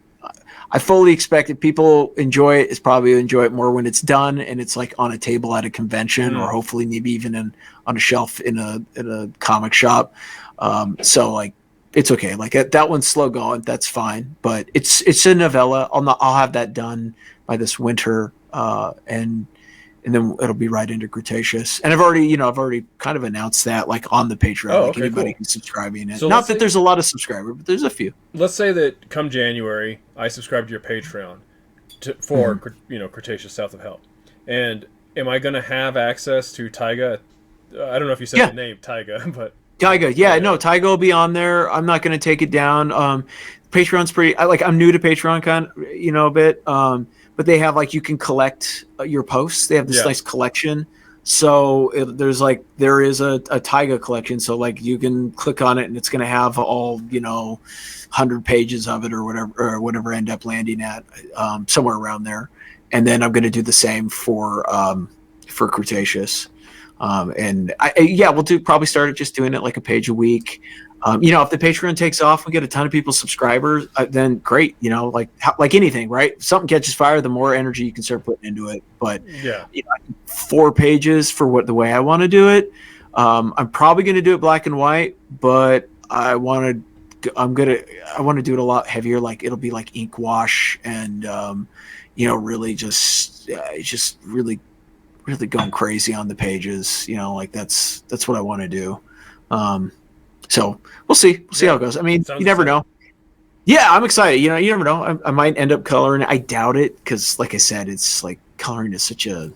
I fully expect if people enjoy it, it's probably enjoy it more when it's done and it's like on a table at a convention, or hopefully maybe even on a shelf in a comic shop. So like, it's okay. Like, that one's slow going. That's fine. But it's a novella. I'll have that done by this winter, and then it'll be right into Cretaceous. And I've already kind of announced that, like, on the Patreon. Like, anybody can subscribe in it. So not that there's a lot of subscribers, but there's a few. Let's say that come January, I subscribe to your Patreon for Cretaceous South of Hell. And am I going to have access to Taiga? I don't know if you said the name Taiga, but. Taiga, no, Taiga will be on there. I'm not going to take it down. Patreon's pretty. I'm new to Patreon, a bit. But they have like, you can collect your posts. They have this nice collection. So there is a Taiga collection. So like, you can click on it and it's going to have all 100 pages of it or whatever end up landing at somewhere around there. And then I'm going to do the same for Cretaceous. And we'll probably start just doing it like a page a week. If the Patreon takes off, we get a ton of people subscribers, then great. Like anything, right? If something catches fire, the more energy you can start putting into it. But 4 pages for the way I want to do it. I'm probably going to do it black and white, but I want to do it a lot heavier. Like, it'll be like ink wash and really just really going crazy on the pages. Like, that's what I want to do. So we'll see how it goes. I mean, you never know. Yeah, I'm excited. You never know. I might end up coloring. I doubt it, because like I said, it's like, coloring is such a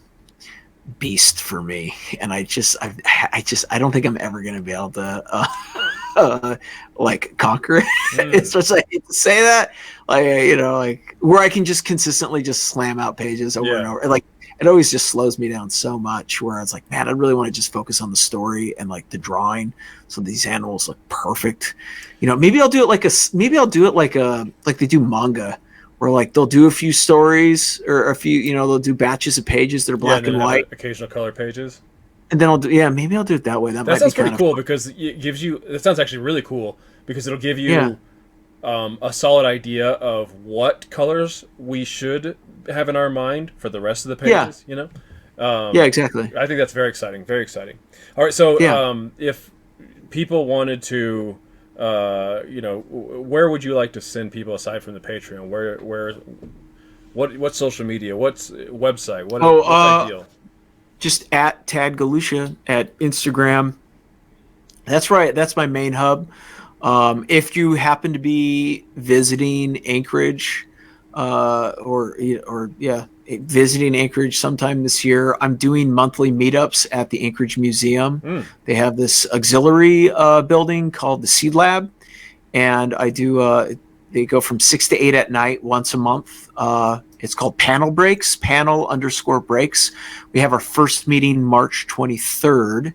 beast for me, and I don't think I'm ever going to be able to like conquer it. It's just, I hate to say that, like where I can just consistently just slam out pages over and over. Like, it always just slows me down so much, where it's like, man, I really want to just focus on the story and like the drawing. So these animals look perfect. Maybe I'll do it like they do manga, where like they'll do a few stories or a few, they'll do batches of pages that are black and white. Occasional color pages. And then maybe I'll do it that way. That might sounds be pretty cool because it gives you. That sounds actually really cool because it'll give you Yeah. A solid idea of what colors we should have in our mind for the rest of the pages. Yeah. Yeah, exactly. I think that's very exciting. Very exciting. All right, so if people wanted to, where would you like to send people aside from the Patreon? What social media? What's website? What's ideal? Just at Tad Galusha at Instagram. That's right. That's my main hub. If you happen to be visiting Anchorage, visiting Anchorage sometime this year, I'm doing monthly meetups at the Anchorage Museum. They have this auxiliary building called the Seed Lab, and I do. They go from 6 to 8 at night once a month. It's called Panel Breaks, panel_breaks. We have our first meeting March 23rd,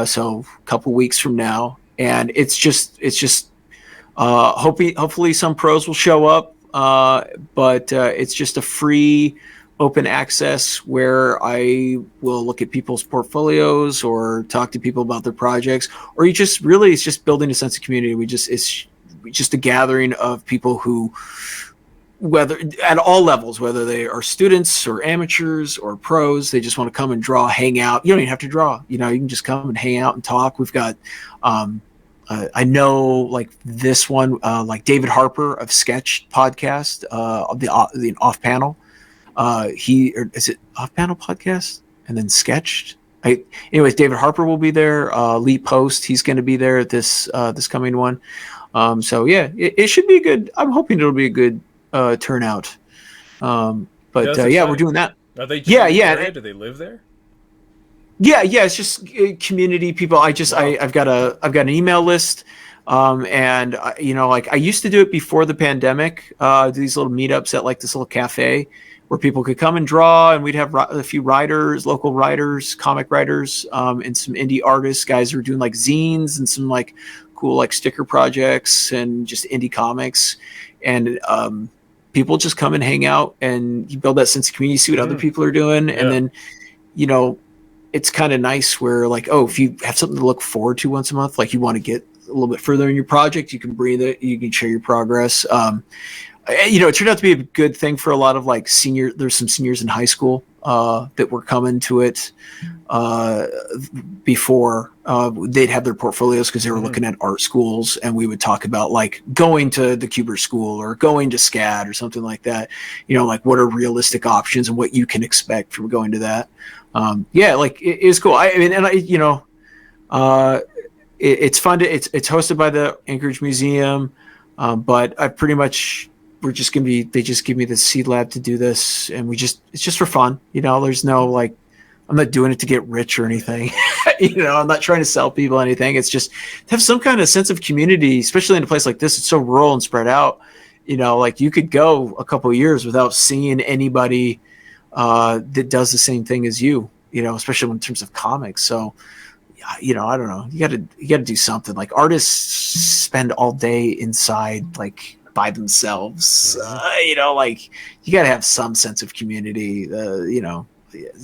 so a couple weeks from now. And it's just hopefully some pros will show up, but it's just a free open access where I will look at people's portfolios or talk to people about their projects, or it's just building a sense of community. It's just a gathering of people who, whether at all levels, whether they are students or amateurs or pros, they just want to come and draw, hang out. You don't even have to draw. You can just come and hang out and talk. We've got, I know like this one, like David Harper of Sketch podcast, of the Off Panel. Is it Off Panel podcast and then Sketched? Anyways, David Harper will be there. Lee Post, he's going to be there at this coming one. So yeah, it should be good. I'm hoping it'll be a good turnout. We're doing that. Are they? Yeah. Do they live there? Yeah. It's just community people. I've got an email list, and I used to do it before the pandemic. Do these little meetups at like this little cafe where people could come and draw, and we'd have a few writers, local writers, comic writers, and some indie artists, guys who are doing like zines and some like cool like sticker projects and just indie comics, and people just come and hang out, and you build that sense of community, see what other people are doing, and then it's kind of nice where like, if you have something to look forward to once a month, like you want to get a little bit further in your project, you can breathe it, you can share your progress. It turned out to be a good thing for a lot of like there's some seniors in high school that were coming to it before they'd have their portfolios because they were looking at art schools, and we would talk about like going to the Kuber School or going to SCAD or something like that. Like what are realistic options and what you can expect from going to that. Like it is cool. It's fun it's hosted by the Anchorage Museum, but I pretty much they just give me the Seed Lab to do this, and it's just for fun. There's no like, I'm not doing it to get rich or anything. I'm not trying to sell people anything. It's just to have some kind of sense of community, especially in a place like this. It's so rural and spread out. Like you could go a couple of years without seeing anybody that does the same thing as you. Especially in terms of comics. So, I don't know. You got to do something. Like artists spend all day inside, like by themselves. Like you got to have some sense of community.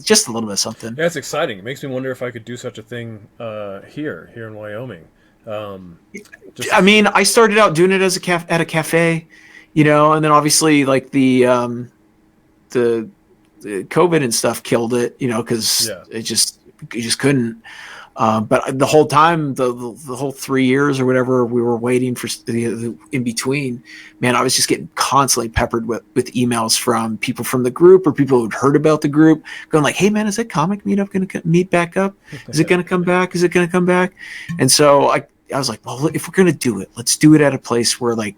Just a little bit of something. Yeah, it's exciting. It makes me wonder if I could do such a thing here in Wyoming. I started out doing it as at a cafe, and then obviously like the COVID and stuff killed it, because you just couldn't. But the whole time, the whole 3 years or whatever we were waiting for in between, man, I was just getting constantly peppered with emails from people from the group or people who'd heard about the group going like, hey man, is that comic meetup going to meet back up? Is it going to come back? Is it going to come back? And so I was like, well, if we're going to do it, let's do it at a place where like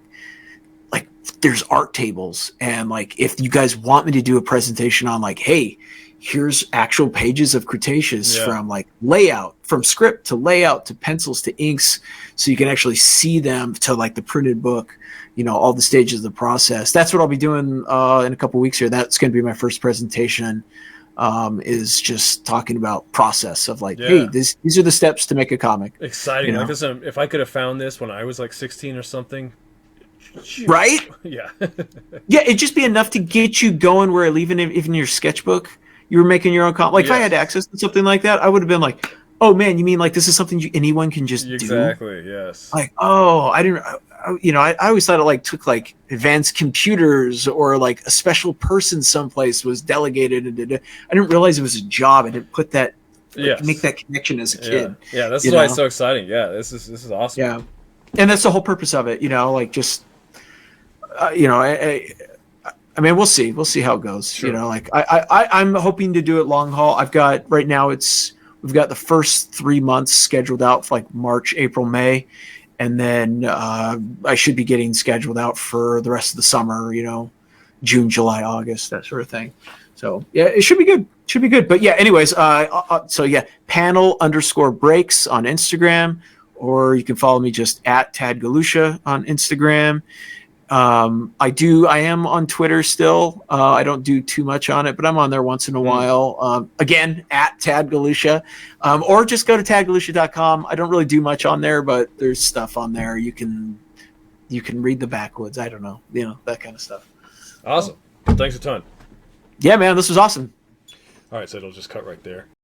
there's art tables. And like, if you guys want me to do a presentation on like, hey, here's actual pages of Cretaceous from like layout, from script to layout to pencils to inks, so you can actually see them, to like the printed book, all the stages of the process. That's what I'll be doing in a couple of weeks here. That's going to be my first presentation, is just talking about process of like, hey, these are the steps to make a comic. Exciting. Like this, if I could have found this when I was like 16 or something, Right? Yeah. Yeah, it'd just be enough to get you going where even if in your sketchbook you were making your own like if I had Yes. access to something like that, I would have been like, oh man, you mean like this is something anyone can just do? Exactly. Yes. Like, oh, I didn't, I always thought it like took like advanced computers or like a special person someplace was delegated and did it. I didn't realize it was a job. I didn't put that, like, make Yes. that connection as a Yeah. kid. Yeah. This You is why it's know? so exciting. Yeah. This is awesome. Yeah. And that's the whole purpose of it, like just, I mean, we'll see. We'll see how it goes. Sure. Like I'm hoping to do it long haul. I've got right now we've got the first 3 months scheduled out for like March, April, May, and then I should be getting scheduled out for the rest of the summer. June, July, August, that sort of thing. So yeah, it should be good. Should be good. But yeah, anyways, so yeah, panel_breaks on Instagram, or you can follow me just at Tad Galusha on Instagram. I am on Twitter still. I don't do too much on it, but I'm on there once in a while. Again, at Tad Galusha, or just go to tadgalusha.com. I don't really do much on there, but there's stuff on there. You can read the backwoods. I don't know, that kind of stuff. Awesome. Thanks a ton. Yeah, man, this was awesome. All right, so it'll just cut right there.